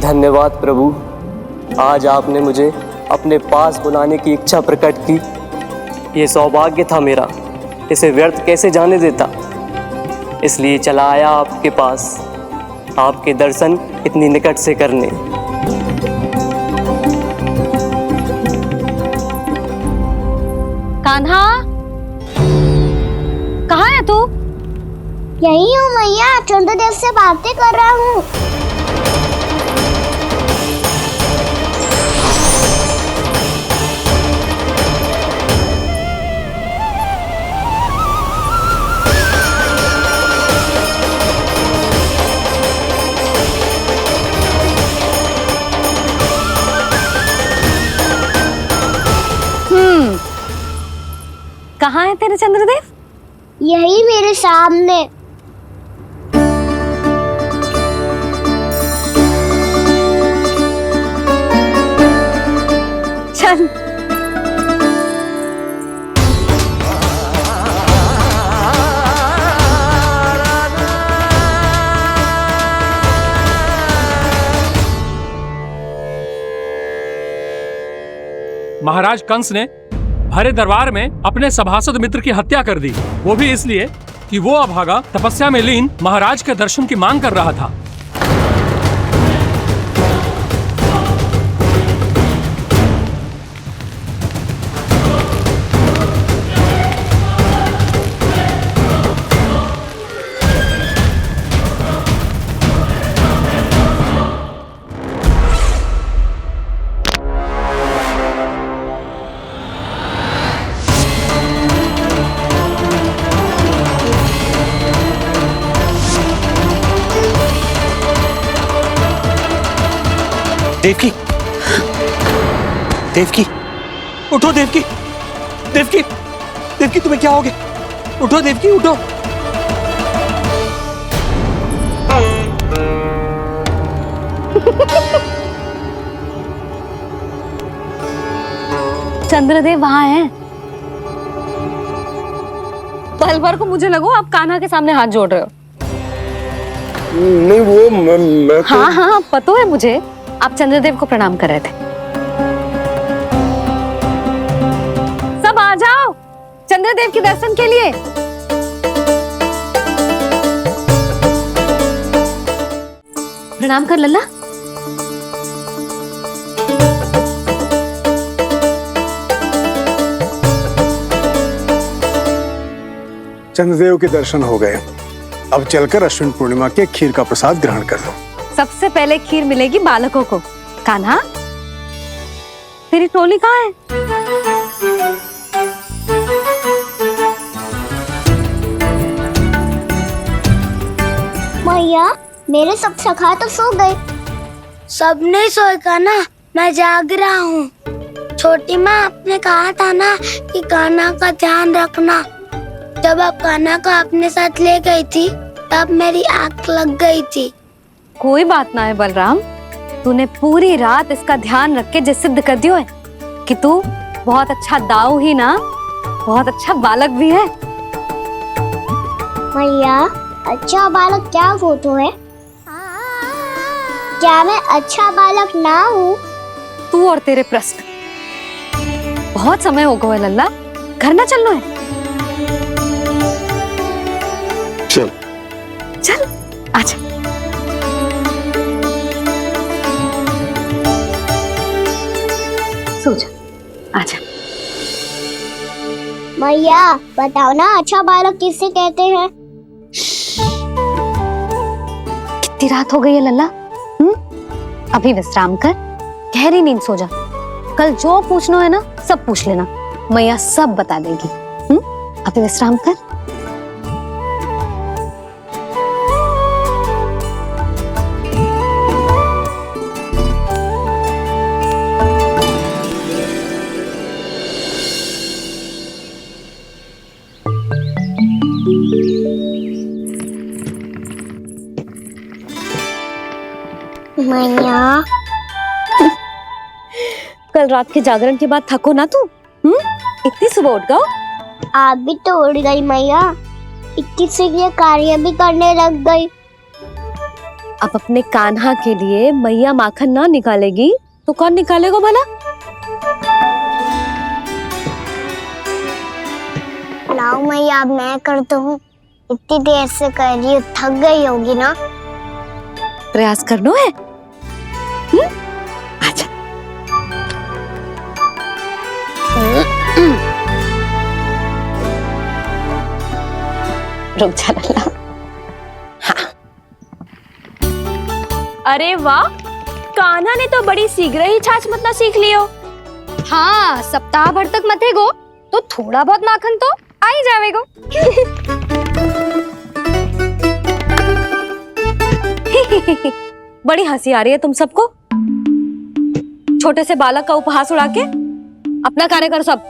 धन्यवाद प्रभु, आज आपने मुझे अपने पास बुलाने की इच्छा प्रकट की। ये सौभाग्य था मेरा, इसे व्यर्थ कैसे जाने देता। इसलिए चला आया आपके पास, आपके दर्शन इतनी निकट से करने। कान्हा, कहाँ है तू? यही हूँ मैया, चंद्रदेव से बातें कर रहा हूँ। कहाँ है तेरे चंद्रदेव? यही मेरे सामने। चल। महाराज कंस ने भरे दरबार में अपने सभासद मित्र की हत्या कर दी, वो भी इसलिए कि वो अभागा तपस्या में लीन महाराज के दर्शन की मांग कर रहा था। देवकी, देवकी, उठो देवकी, देवकी, देवकी तुम्हें क्या हो गया? उठो देवकी, उठो। चंद्रदेव वहां हैं। पल भर को मुझे लगो आप कान्हा के सामने हाथ जोड़ रहे हो। नहीं वो मैं तो... हाँ हाँ पता है मुझे, आप चंद्रदेव को प्रणाम कर रहे थे। सब आ जाओ चंद्रदेव के दर्शन के लिए। प्रणाम कर लल्ला। चंद्रदेव के दर्शन हो गए, अब चलकर अश्विन पूर्णिमा के खीर का प्रसाद ग्रहण कर लो। सबसे पहले खीर मिलेगी बालकों को। कान्हा, तेरी टोली कहाँ है? मैया, मेरे सब सखा तो सो गए। सब नहीं सोए का ना, मैं जाग रहा हूँ। छोटी माँ आपने कहा था ना कि कान्हा का ध्यान रखना। जब आप कान्हा को अपने साथ ले गई थी तब मेरी आँख लग गई थी। कोई बात ना है बलराम, तूने पूरी रात इसका ध्यान रख के जो सिद्ध कर दियो है कि तू बहुत अच्छा दाऊ ही ना, बहुत अच्छा बालक भी है। मैया, अच्छा बालक क्या फोटो है? क्या मैं अच्छा बालक ना हूँ? तू और तेरे प्रश्न। बहुत समय हो गया लल्ला, घर ना चलना है। चल चल आजा। सो जा, आजा। मैया बताओ ना, अच्छा बालक किसे कहते हैं? कितनी रात हो गई है लल्ला? अभी विश्राम कर, गहरी नींद सो जा। कल जो पूछना है ना सब पूछ लेना, मैया सब बता देगी। अभी विश्राम कर। मैया, कल रात के जागरण के बाद थको ना तू? इतनी सुबह उठ गओ? आप भी तो उठ गई मैया, इतनी सी कार्य भी करने लग गई। अब अपने कान्हा के लिए मैया माखन ना निकालेगी तो कौन निकालेगा भला? लाओ मैया, अब मैं करता हूँ। इतनी देर से कर रही हूँ, थक गई होगी ना। प्रयास करना है। आजा। रुक जा लल्ला। हाँ। अरे वाह, कान्हा ने तो बड़ी शीघ्र ही छाछ मतना सीख लियो। हाँ, सप्ताह भर तक मते गो तो थोड़ा बहुत माखन तो आ ही जावेगो। बड़ी हंसी आ रही है तुम सबको। छोटे से बालक का उपहास उड़ा के अपना कार्य करो सब।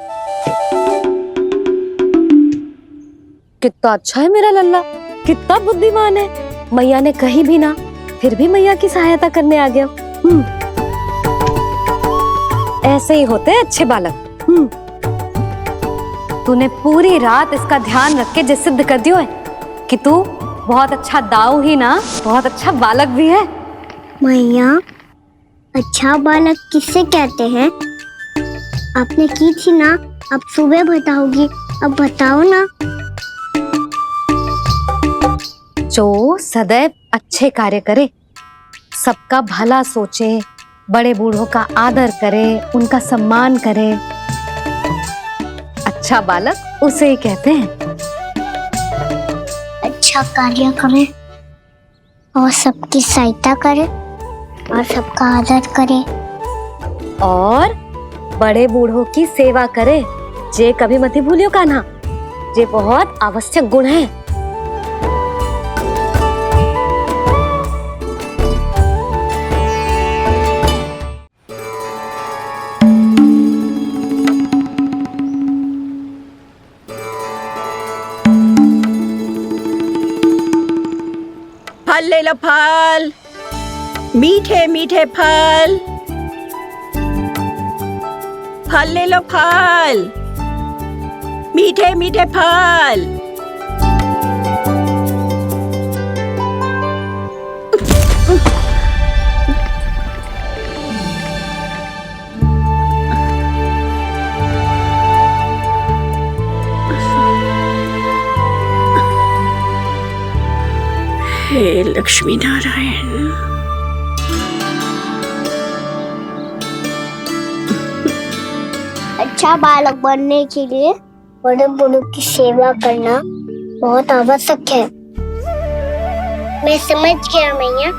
कितना अच्छा है मेरा लल्ला, कितना बुद्धिमान है। मैया ने कहीं भी ना, फिर भी मैया की सहायता करने आ गया। ऐसे ही होते हैं अच्छे बालक। तूने पूरी रात इसका ध्यान रख के जिस सिद्ध कर दियो है कि तू बहुत अच्छा दाऊ ही ना, बहुत अच्छा बालक भी है। मैया, अच्छा बालक किससे कहते हैं? आपने की थी ना, अब सुबह बताओगी, अब बताओ ना। जो सदैव अच्छे कार्य करे, सबका भला सोचे, बड़े बूढ़ों का आदर करे, उनका सम्मान करे, अच्छा बालक उसे ही कहते हैं। अच्छा कार्य करे और सबकी सहायता करे और सबका आदर करे और बड़े बूढ़ों की सेवा करे, जे कभी मत ही भूलियो कान्हा, जे बहुत आवश्यक गुण है। फल ले लो, फल, मीठे मीठे फल, फल ले लो, फल, मीठे मीठे फल। हे लक्ष्मी नारायण। अच्छा बालक बनने के लिए बड़े बूढ़ों की सेवा करना बहुत आवश्यक है। मैं समझ गया मैया।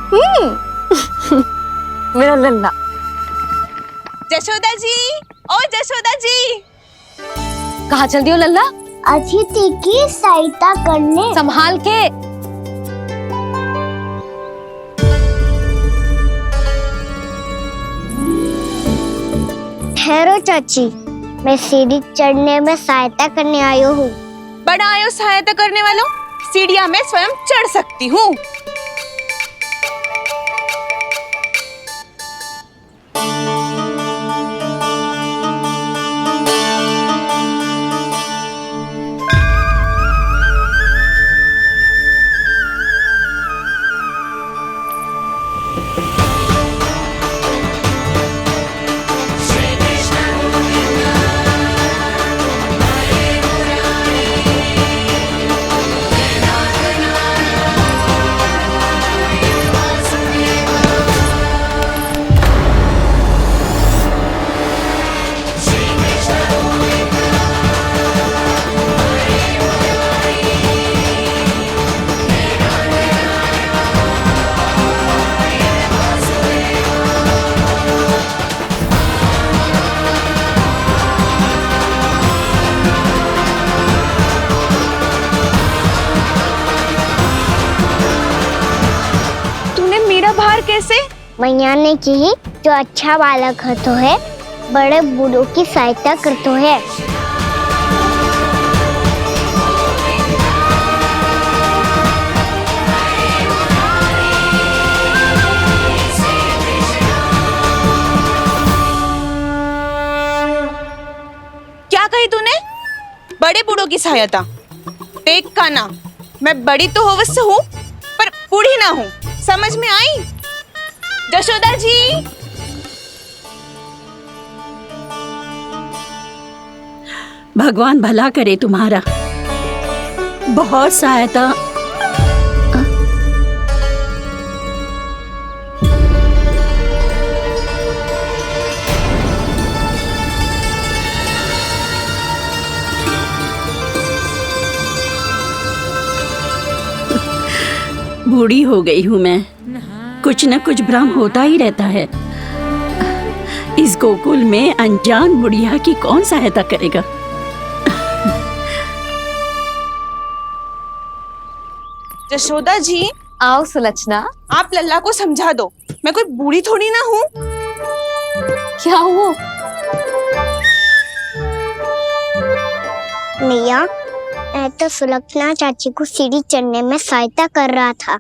मेरा लल्ला। जशोदा जी, ओ जशोदा जी, कहाँ चल दियो लल्ला? अतिथि की सहायता करने। संभाल के। ठहरो चाची, मैं सीढ़ी चढ़ने में सहायता करने आई हूँ। बड़ा आयो सहायता करने वालों, सीढ़ियां मैं स्वयं चढ़ सकती हूँ। कैसे? मैया ने की जो अच्छा बालक होतो है, बड़े बूढ़ों की सहायता करतो है। क्या कही तूने? बड़े बूढ़ों की सहायता? देख कान्हा, मैं बड़ी तो अवश्य हूँ पर बूढ़ी ना हूँ, समझ में आई? जशोदा जी, भगवान भला करे तुम्हारा। बहुत सहायता। बूढ़ी हो गई हूँ मैं, कुछ न कुछ भ्रम होता ही रहता है। इस गोकुल में अनजान बुढ़िया की कौन सहायता करेगा? जशोदा जी, आओ सुलक्षणा। आप लल्ला को समझा दो, मैं कोई बूढ़ी थोड़ी ना हूँ। क्या हुआ? मैया, मैं तो सुलक्षणा चाची को सीढ़ी चढ़ने में सहायता कर रहा था,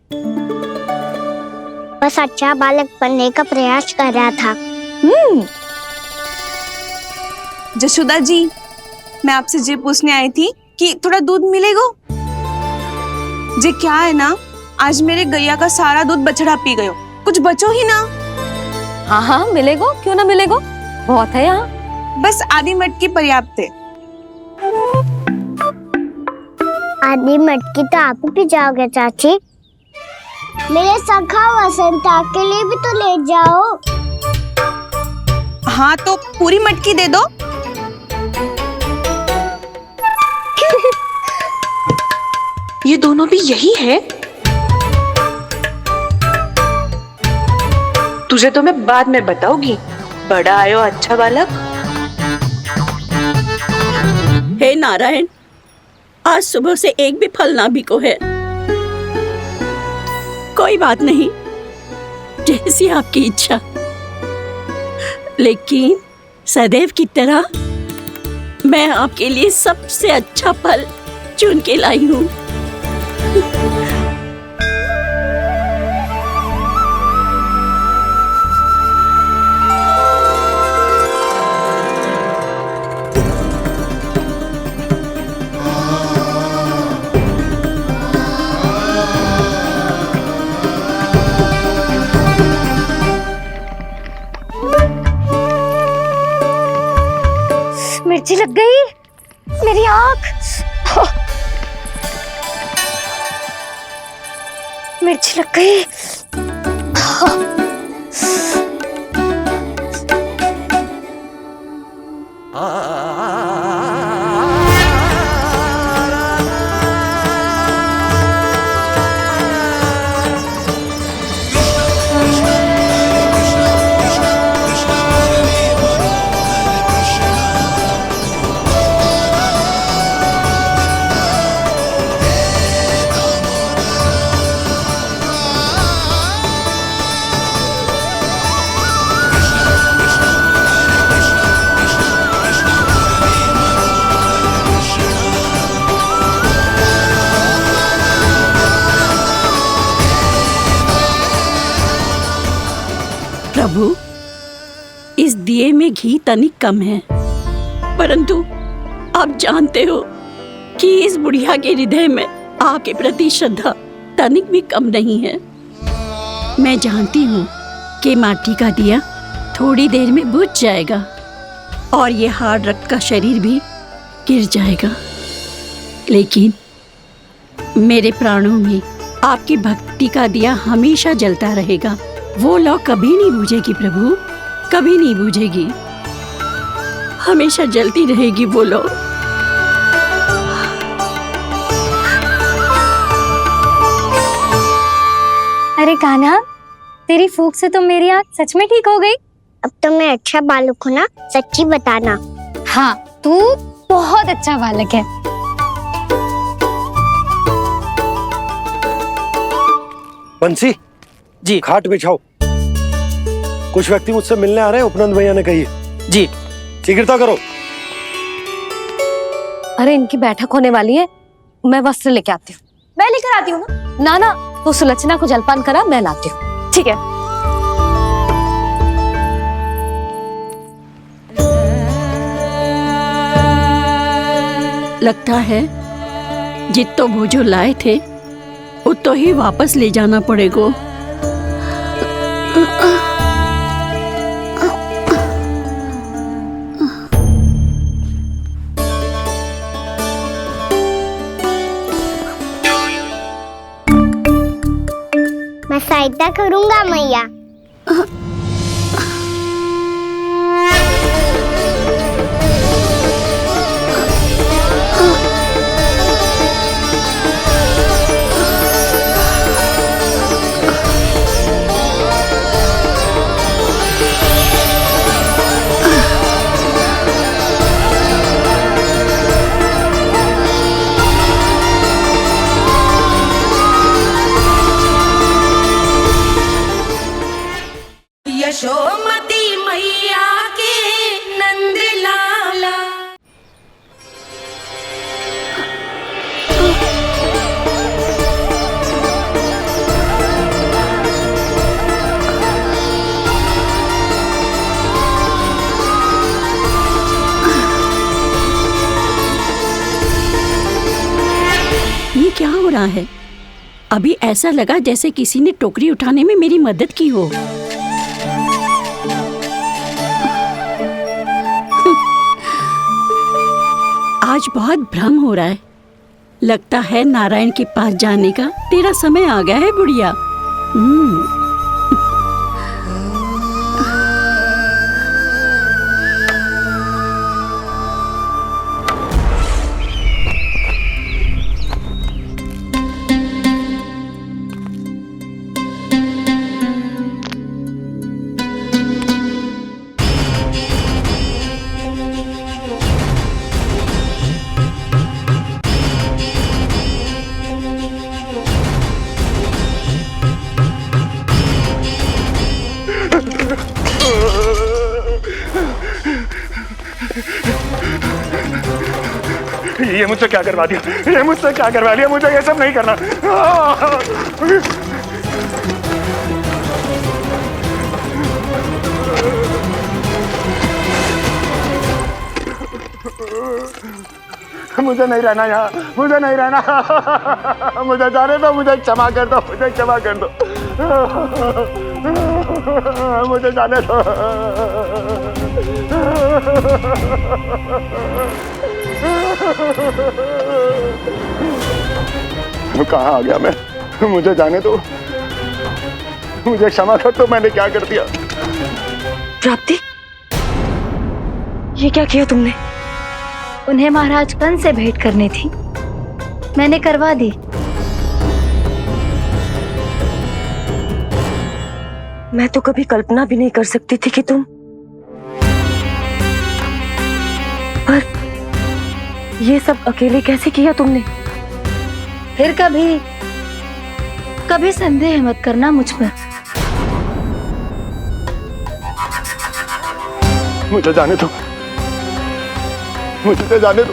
बस अच्छा बालक बनने का प्रयास कर रहा था। जशोदा जी, मैं आपसे जे पूछने आई थी कि थोड़ा दूध मिलेगा? जे क्या है ना, आज मेरे गैया का सारा दूध बछड़ा पी गयो, कुछ बचो ही ना। हाँ हाँ मिलेगो, क्यों ना मिलेगो, बहुत है यहाँ। बस आधी मटकी पर्याप्त है। आधी मटकी तो आप ही पी जाओगे चाची। मेरे सखा वसंता के लिए भी तो ले जाओ। हाँ तो पूरी मटकी दे दो। ये दोनों भी यही है? तुझे तो मैं बाद में बताऊंगी। बड़ा आयो अच्छा बालक। हे नारायण, आज सुबह से एक भी फल ना बिको है। कोई बात नहीं, जैसी आपकी इच्छा। लेकिन सदैव की तरह मैं आपके लिए सबसे अच्छा फल चुन के लाई हूँ। मिर्ची लग गई मेरी आँख। मिर्ची लग गई। प्रभु, इस दिए में घी तनिक कम है, परंतु आप जानते हो कि इस बुढ़िया के हृदय में आपके प्रति श्रद्धा तनिक भी कम नहीं है। मैं जानती हूँ कि माटी का दिया थोड़ी देर में बुझ जाएगा और ये हार्ड रक्त का शरीर भी गिर जाएगा, लेकिन मेरे प्राणों में आपकी भक्ति का दिया हमेशा जलता रहेगा। वो लौ कभी नहीं बुझेगी प्रभु, कभी नहीं बुझेगी, हमेशा जलती रहेगी वो लौ। अरे कान्हा, तेरी फूंक से तो मेरी आँख सच में ठीक हो गई। अब तो मैं अच्छा बालक हूँ ना, सच्ची बताना। हाँ, तू बहुत अच्छा बालक है। बंसी जी, खाट बिछाओ। कुछ व्यक्ति मुझसे मिलने आ रहे हैं, उपनंद भैया ने कही है। जी, शीघ्रता करो। अरे इनकी बैठक होने वाली है, मैं वस्त्र लेके आती हूँ। मैं लेकर आती हूँ ना। ना ना, तो सुलक्षणा को जलपान करा, मैं लाती हूँ। ठीक है। लगता है जितो भोजो लाए थे उतो ही वापस ले जाना पड़ेगा। मैं सहायता करूंगा मैया। क्या हो रहा है? अभी ऐसा लगा जैसे किसी ने टोकरी उठाने में मेरी मदद की हो। आज बहुत भ्रम हो रहा है। लगता है नारायण के पास जाने का तेरा समय आ गया है बुढ़िया। ये मुझसे क्या करवा दिया? ये मुझसे क्या करवा दिया? मुझे ये सब नहीं करना। मुझे नहीं रहना यहाँ, मुझे नहीं रहना। मुझे जाने दो, मुझे क्षमा कर दो, मुझे क्षमा कर दो, मुझे जाने दो। कहाँ आ गया मैं? मुझे जाने दो, मुझे क्षमा कर दो। मैंने क्या कर दिया? प्राप्ति, ये क्या किया तुमने? उन्हें महाराज कंस से भेंट करनी थी, मैंने करवा दी। मैं तो कभी कल्पना भी नहीं कर सकती थी कि तुम, पर ये सब अकेले कैसे किया तुमने? फिर कभी संदेह मत करना मुझ पर। मुझे जाने दो, मुझे जाने दो।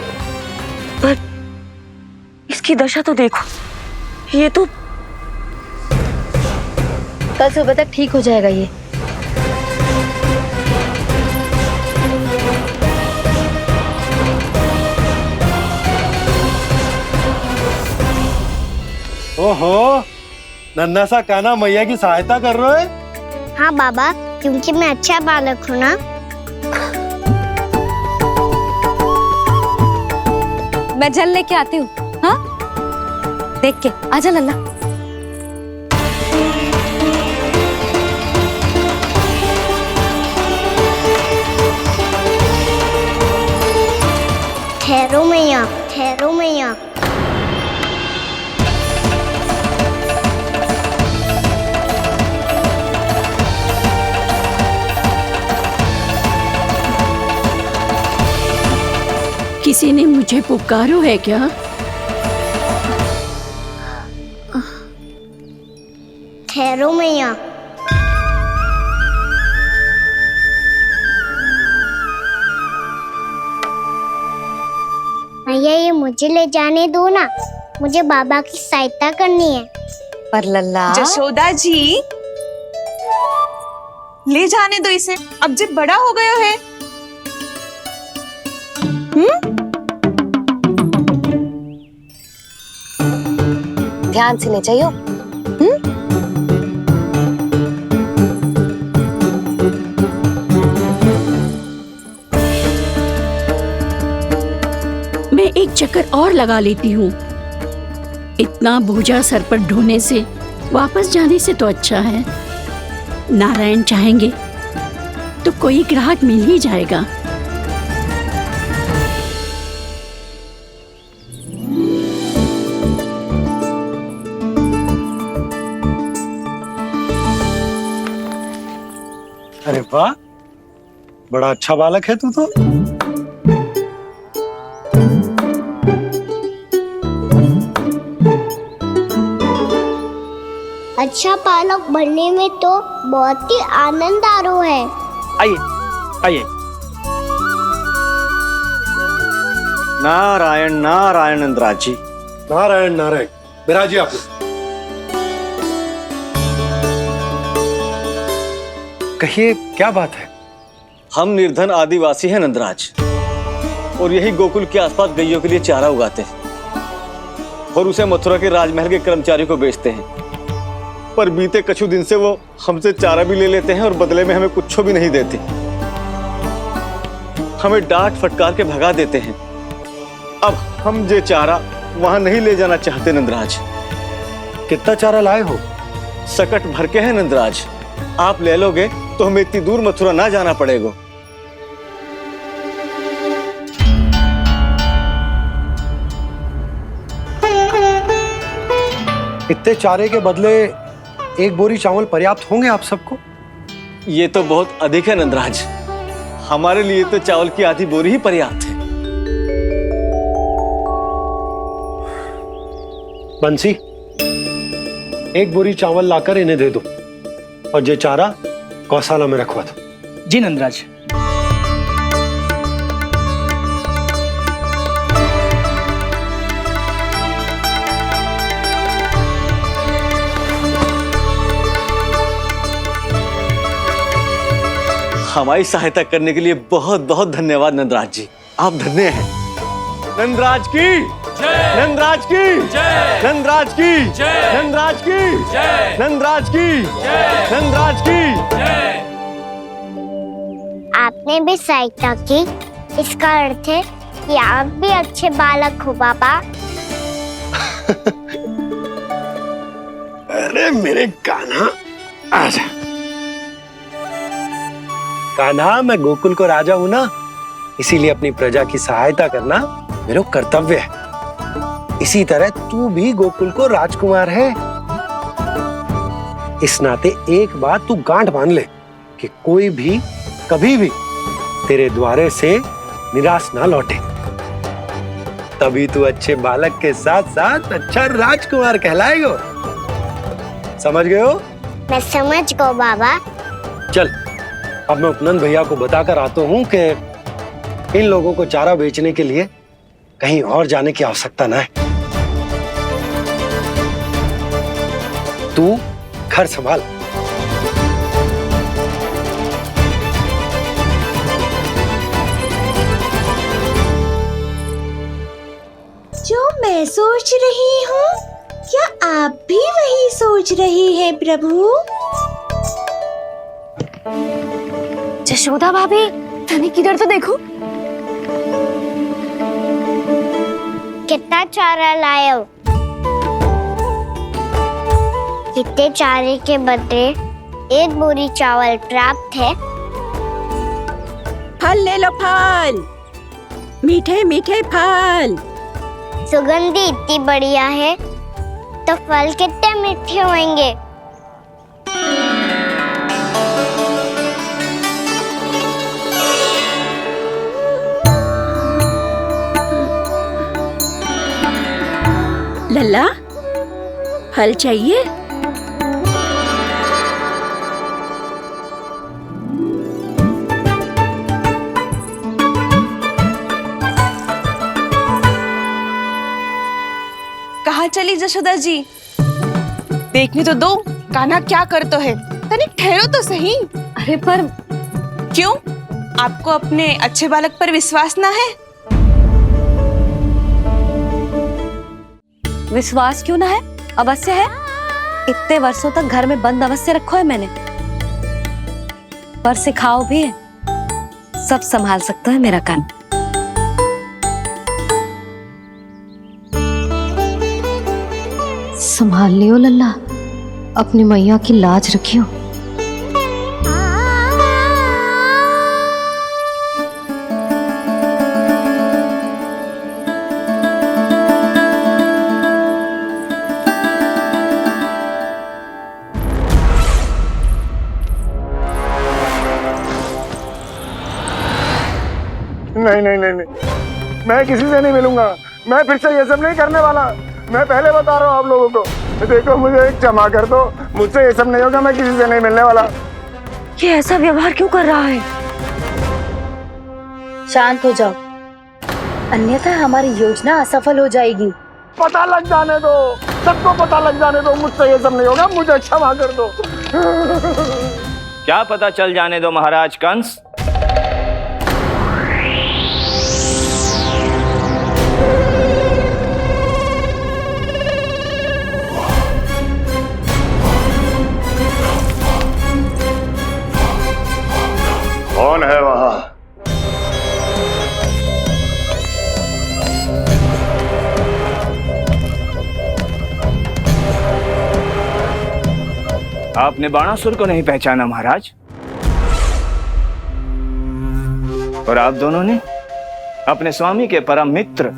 पर इसकी दशा तो देखो, ये तो कल सुबह तक ठीक हो जाएगा ये। ओहो, नन्हा सा कान्हा मैया की सहायता कर रहे हो? हाँ बाबा, क्योंकि मैं अच्छा बालक हूँ ना। मैं जल लेके आती हूँ। हाँ, देख के आजा लल्ला। ठहरो मैया, ठहरो मैया। किसी ने मुझे पुकारो है क्या? ठहरो मैया। मैया, ये मुझे ले जाने दो ना, मुझे बाबा की सहायता करनी है। पर लल्ला। जशोदा जी, ले जाने दो इसे, अब जब बड़ा हो गया है। ध्यान से ले जाइयो। मैं एक चक्कर और लगा लेती हूँ। इतना बोझा सर पर ढोने से वापस जाने से तो अच्छा है। नारायण चाहेंगे तो कोई ग्राहक मिल ही जाएगा। अरे वाह, बड़ा अच्छा बालक है तू तो। अच्छा बालक बनने में तो बहुत ही आनंद आ रहा है। आइए आइए। नारायण नारायण नंदराज जी। नारायण नारायण। बिराजिए आप लोग। कहिए, क्या बात है? हम निर्धन आदिवासी हैं नंदराज, और यही गोकुल के आसपास गैयों के लिए चारा उगाते हैं। और उसे मथुरा के राजमहल के कर्मचारियों को बेचते हैं। पर बीते कुछ दिन से वो हमसे चारा भी ले लेते हैं और बदले में हमें कुछ भी नहीं देते। हमें डांट फटकार के भगा देते हैं। अब हम ये चारा वहां नहीं ले जाना चाहते नंदराज। कितना चारा लाए हो? सकट भर के है नंदराज। आप ले लोगे तो हमें इतनी दूर मथुरा ना जाना पड़ेगा। इतने चारे के बदले एक बोरी चावल पर्याप्त होंगे आप सबको? ये तो बहुत अधिक है नंदराज। हमारे लिए तो चावल की आधी बोरी ही पर्याप्त है। बंसी, एक बोरी चावल लाकर इन्हें दे दो और ये चारा गौशाला में रखवा दो। जी नंदराज। हमारी सहायता करने के लिए बहुत बहुत धन्यवाद नंदराज जी। आप धन्य हैं। नंदराज की जय, नंदराज की जय, नंदराज की जय, नंदराज की जय, नंदराज की जय, नंदराज की जय। आपने भी सहायता की, इसका अर्थ है कि आप भी अच्छे बालक हो बाबा। अरे मेरे कान्हा, आजा। कान्हा, मैं गोकुल को राजा हूं ना, इसीलिए अपनी प्रजा की सहायता करना मेरा कर्तव्य है। इसी तरह तू भी गोकुल को राजकुमार है। इस नाते एक बात तू गांठ बांध ले कि कोई भी कभी भी तेरे द्वारे से निराश ना लौटे। तभी तू अच्छे बालक के साथ साथ अच्छा राजकुमार कहलाएगा। समझ गए हो? मैं समझ गया बाबा। चल, अब मैं उपनंद भैया को बताकर आता हूँ कि इन लोगों को चारा बेचने के लिए कहीं और जाने की आवश्यकता ना है। तू घर संभाल। जो मैं सोच रही हूँ, क्या आप भी वही सोच रही हैं प्रभु? यशोदा भाभी, तनिक इधर तो देखो। कितना चारा लाए हो? कितने चारे के बदले एक बोरी चावल प्राप्त है। फल ले लो, फल, मीठे मीठे फल। सुगंधी इतनी बढ़िया है तो फल कितने मीठे होंगे। लल्ला, फल चाहिए? कहाँ चली जशोदा जी? देखने तो दो, कान्हा क्या करते है। तनिक ठहरो तो सही। अरे पर क्यों? आपको अपने अच्छे बालक पर विश्वास ना है? विश्वास क्यों ना है? अवश्य है। इतने वर्षों तक घर में बंद अवश्य रखो है मैंने, पर सिखाओ भी है। सब संभाल सकता है मेरा कान। संभाल लियो लल्ला, अपनी मैया की लाज रखियो। नहीं नहीं नहीं नहीं, मैं किसी से नहीं मिलूंगा। मैं फिर से ये सब नहीं करने वाला। मैं पहले बता रहा हूँ आप लोगों को। देखो, मुझे एक क्षमा कर दो, मुझसे ये सब नहीं होगा। मैं किसी से नहीं मिलने वाला। ये ऐसा व्यवहार क्यों कर रहा है? शांत हो जाओ, अन्यथा हमारी योजना असफल हो जाएगी। पता लग जाने दो, सबको पता लग जाने दो। मुझसे ये सब नहीं होगा, मुझे क्षमा कर दो। क्या पता चल जाने दो महाराज कंस? आपने बाणासुर को नहीं पहचाना महाराज, और आप दोनों ने अपने स्वामी के परम मित्र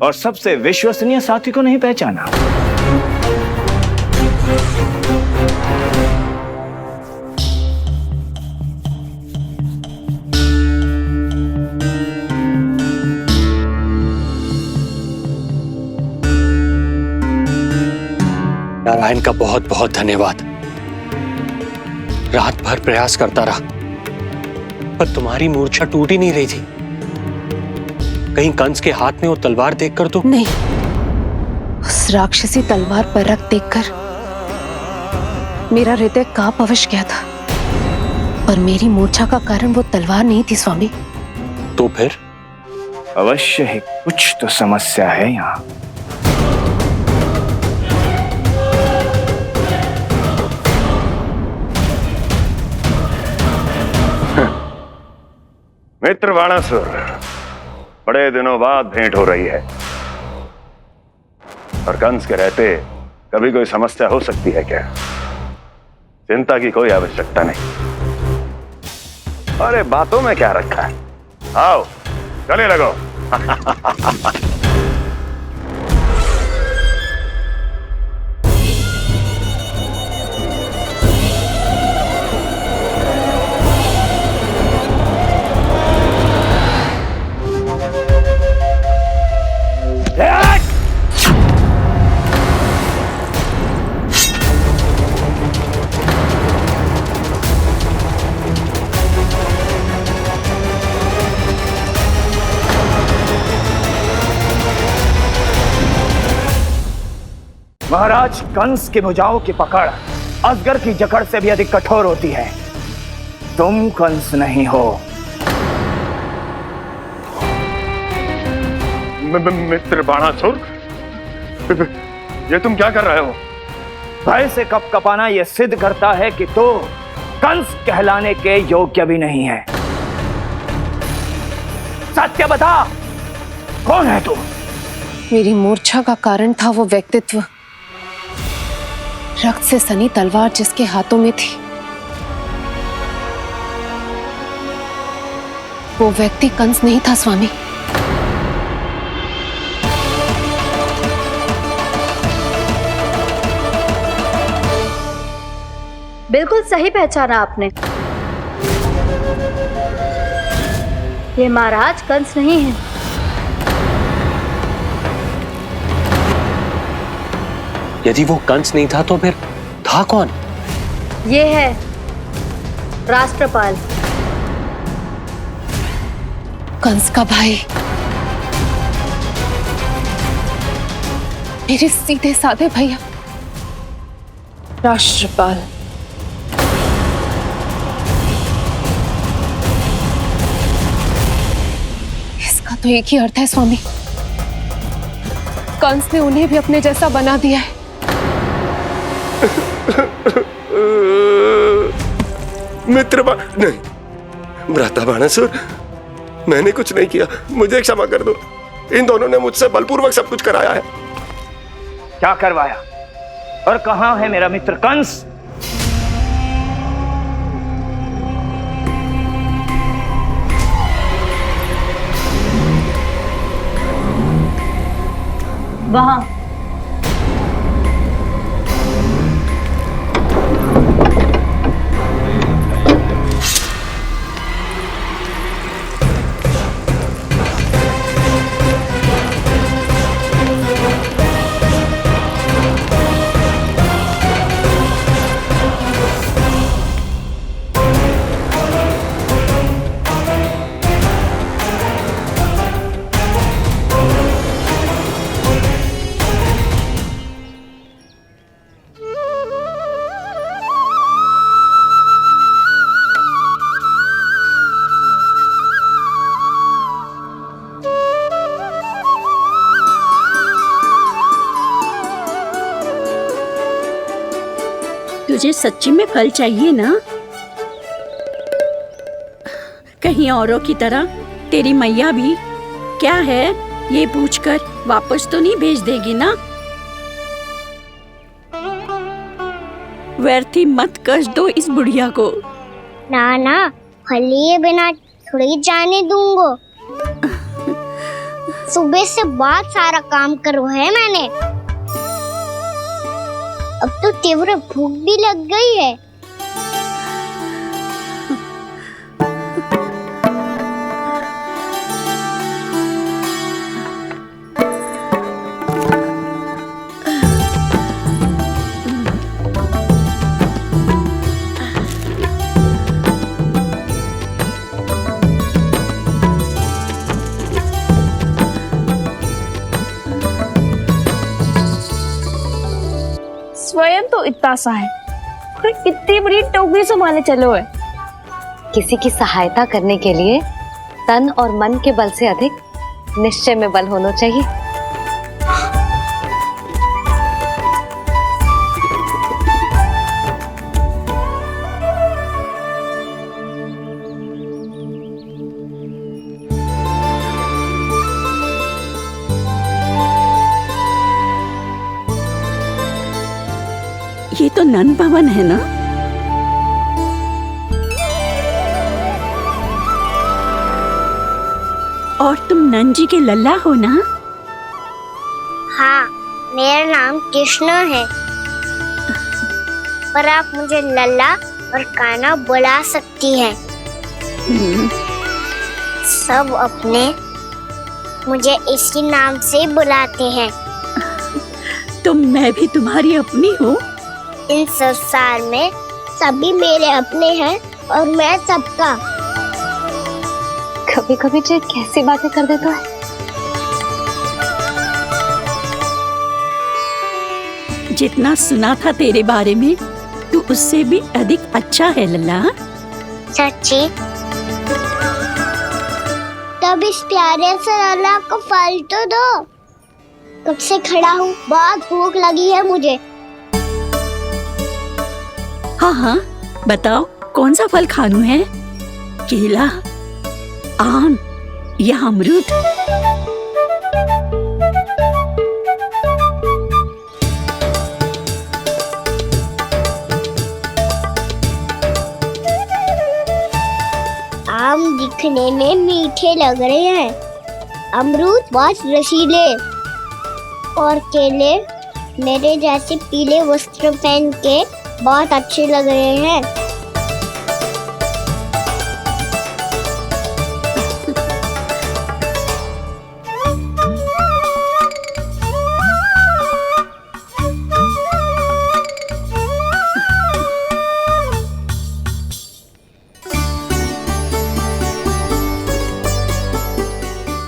और सबसे विश्वसनीय साथी को नहीं पहचाना। नारायण का बहुत बहुत धन्यवाद। रात भर प्रयास करता रहा, पर तुम्हारी मूर्छा टूट ही नहीं रही थी। कहीं कंस के हाथ में वो तलवार देखकर तो नहीं, उस राक्षसी तलवार पर रख देखकर मेरा हृदय कांप अवश गया था, पर मेरी मूर्छा का कारण वो तलवार नहीं थी स्वामी। तो फिर? अवश्य ही कुछ तो समस्या है यहाँ। मित्र बाणासुर, बड़े दिनों बाद भेंट हो रही है, और कंस के रहते कभी कोई समस्या हो सकती है क्या? चिंता की कोई आवश्यकता नहीं। अरे बातों में क्या रखा है, आओ गले लगो। महाराज, कंस की भुजाओं की पकड़ अजगर की जकड़ से भी अधिक कठोर होती है। तुम कंस नहीं हो। मित्र बाणासुर, ये तुम क्या कर रहे हो? भय से कपकपाना यह सिद्ध करता है कि तो कंस कहलाने के योग्य भी नहीं है। सत्य बता, कौन है तू? मेरी मूर्छा का कारण था वो व्यक्तित्व, रक्त से सनी तलवार जिसके हाथों में थी। वो व्यक्ति कंस नहीं था स्वामी। बिल्कुल सही पहचाना आपने। ये महाराज कंस नहीं है। यदि वो कंस नहीं था तो फिर था कौन? ये है राष्ट्रपाल, कंस का भाई, मेरे सीधे साधे भैया राष्ट्रपाल। इसका तो एक ही अर्थ है स्वामी, कंस ने उन्हें भी अपने जैसा बना दिया है। मित्र नहीं, भ्राता बाणासुर, मैंने कुछ नहीं किया, मुझे क्षमा कर दो। इन दोनों ने मुझसे बलपूर्वक सब कुछ कराया है। क्या करवाया और कहां है मेरा मित्र कंस? वहां। तुझे सच्ची में फल चाहिए ना? कहीं औरों की तरह तेरी मैया भी क्या है ये पूछकर वापस तो नहीं भेज देगी ना? व्यर्थ ही मत कष्ट दो इस बुढ़िया को। ना ना, फल लिए बिना थोड़ी जाने दूंगा। सुबह से बहुत सारा काम करो है मैंने। अब तो तीव्र भूख भी लग गई है। स्वयं तो इतना सा है, फिर इतनी बड़ी टोकरी संभाले चलो है। किसी की सहायता करने के लिए तन और मन के बल से अधिक निश्चय में बल होना चाहिए। ये तो नन भवन है ना? और तुम नन जी के लल्ला हो ना? हाँ, मेरा नाम कृष्ण है, पर आप मुझे लल्ला और कान्हा बुला सकती हैं। सब अपने मुझे इसी नाम से बुलाते हैं। तो मैं भी तुम्हारी अपनी हूँ। इन संसार में सभी मेरे अपने हैं और मैं सबका। कभी कभी जो कैसी बातें कर देता है। जितना सुना था तेरे बारे में, तू उससे भी अधिक अच्छा है लल्ला। सच्ची? तब इस प्यारे से लल्ला को फल तो दो। कब से खड़ा हूँ, बहुत भूख लगी है मुझे। हाँ हाँ, बताओ कौन सा फल खानू है? केला, आम या अमरूद? आम दिखने में मीठे लग रहे हैं, अमरूद बहुत रसीले और केले मेरे जैसे पीले वस्त्र पहन के बहुत अच्छे लग रहे हैं।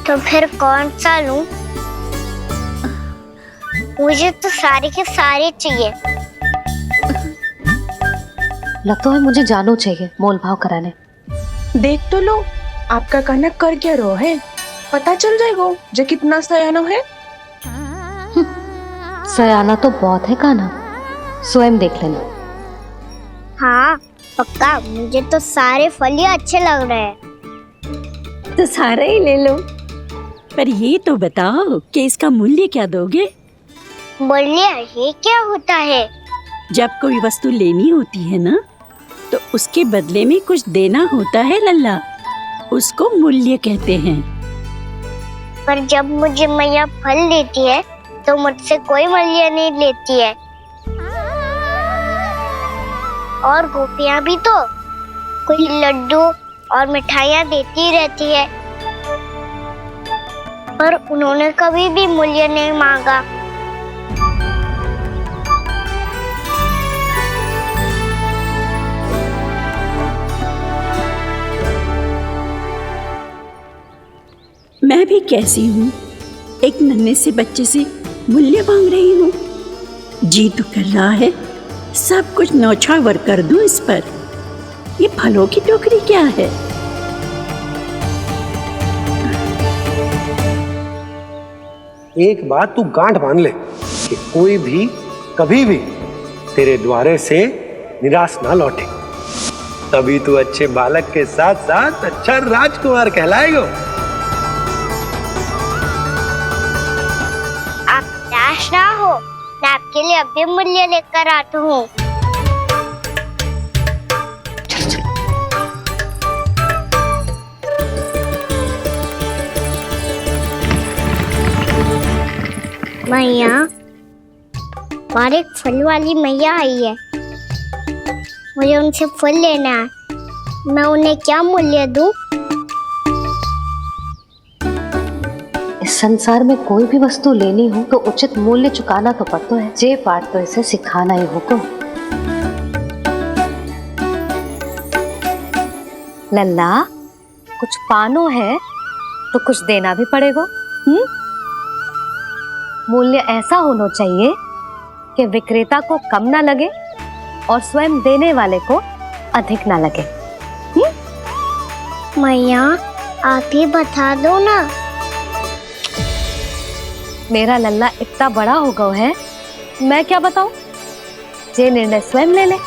तो फिर कौन सा लूं? मुझे तो सारे के सारे चाहिए। लगता है मुझे जानू चाहिए मोल भाव कराने। देख तो लो, आपका कान्हा कर क्या रहा है, पता चल जाएगा जो कितना सयाना है। सयाना तो बहुत है कान्हा, स्वयं देख लेना। हाँ पक्का, मुझे तो सारे फल ही अच्छे लग रहे हैं। तो सारे ही ले लो। पर ये तो बताओ कि इसका मूल्य क्या दोगे? मूल्य ये क्या होता है? जब कोई वस्तु लेनी होती है ना, तो उसके बदले में कुछ देना होता है लल्ला, उसको मूल्य कहते हैं। पर जब मुझे मैया फल देती है तो मुझसे कोई मूल्य नहीं लेती है। और गोपियां भी तो कोई लड्डू और मिठाइयाँ देती रहती है, पर उन्होंने कभी भी मूल्य नहीं मांगा। मैं भी कैसी हूँ, एक नन्हे से बच्चे से मूल्य मांग रही हूँ। जी तो कर रहा है सब कुछ न्यौछावर कर दूं इस पर। ये फलों की टोकरी क्या है? एक बात तू गांठ बांध ले कि कोई भी कभी भी तेरे द्वारे से निराश ना लौटे, तभी तू अच्छे बालक के साथ साथ अच्छा राजकुमार कहलाएगा। आप निराश ना हो, मैं आपके लिए अभी मूल्य लेकर आता हूँ। मैया, बाहर एक फल वाली मैया आई है, मुझे उनसे फल लेना है। मैं उन्हें क्या मूल्य दूं? इस संसार में कोई भी वस्तु लेनी हो तो उचित मूल्य चुकाना तो पड़ता है। जे पाठ तो इसे सिखाना ही होगा। लल्ला, कुछ पानो है तो कुछ देना भी पड़ेगा। मूल्य ऐसा होना चाहिए कि विक्रेता को कम ना लगे और स्वयं देने वाले को अधिक ना लगे। मैया, आप ही बता दो ना। मेरा लल्ला इतना बड़ा हो गया है, मैं क्या बताऊं? जे निर्णय स्वयं ले ले।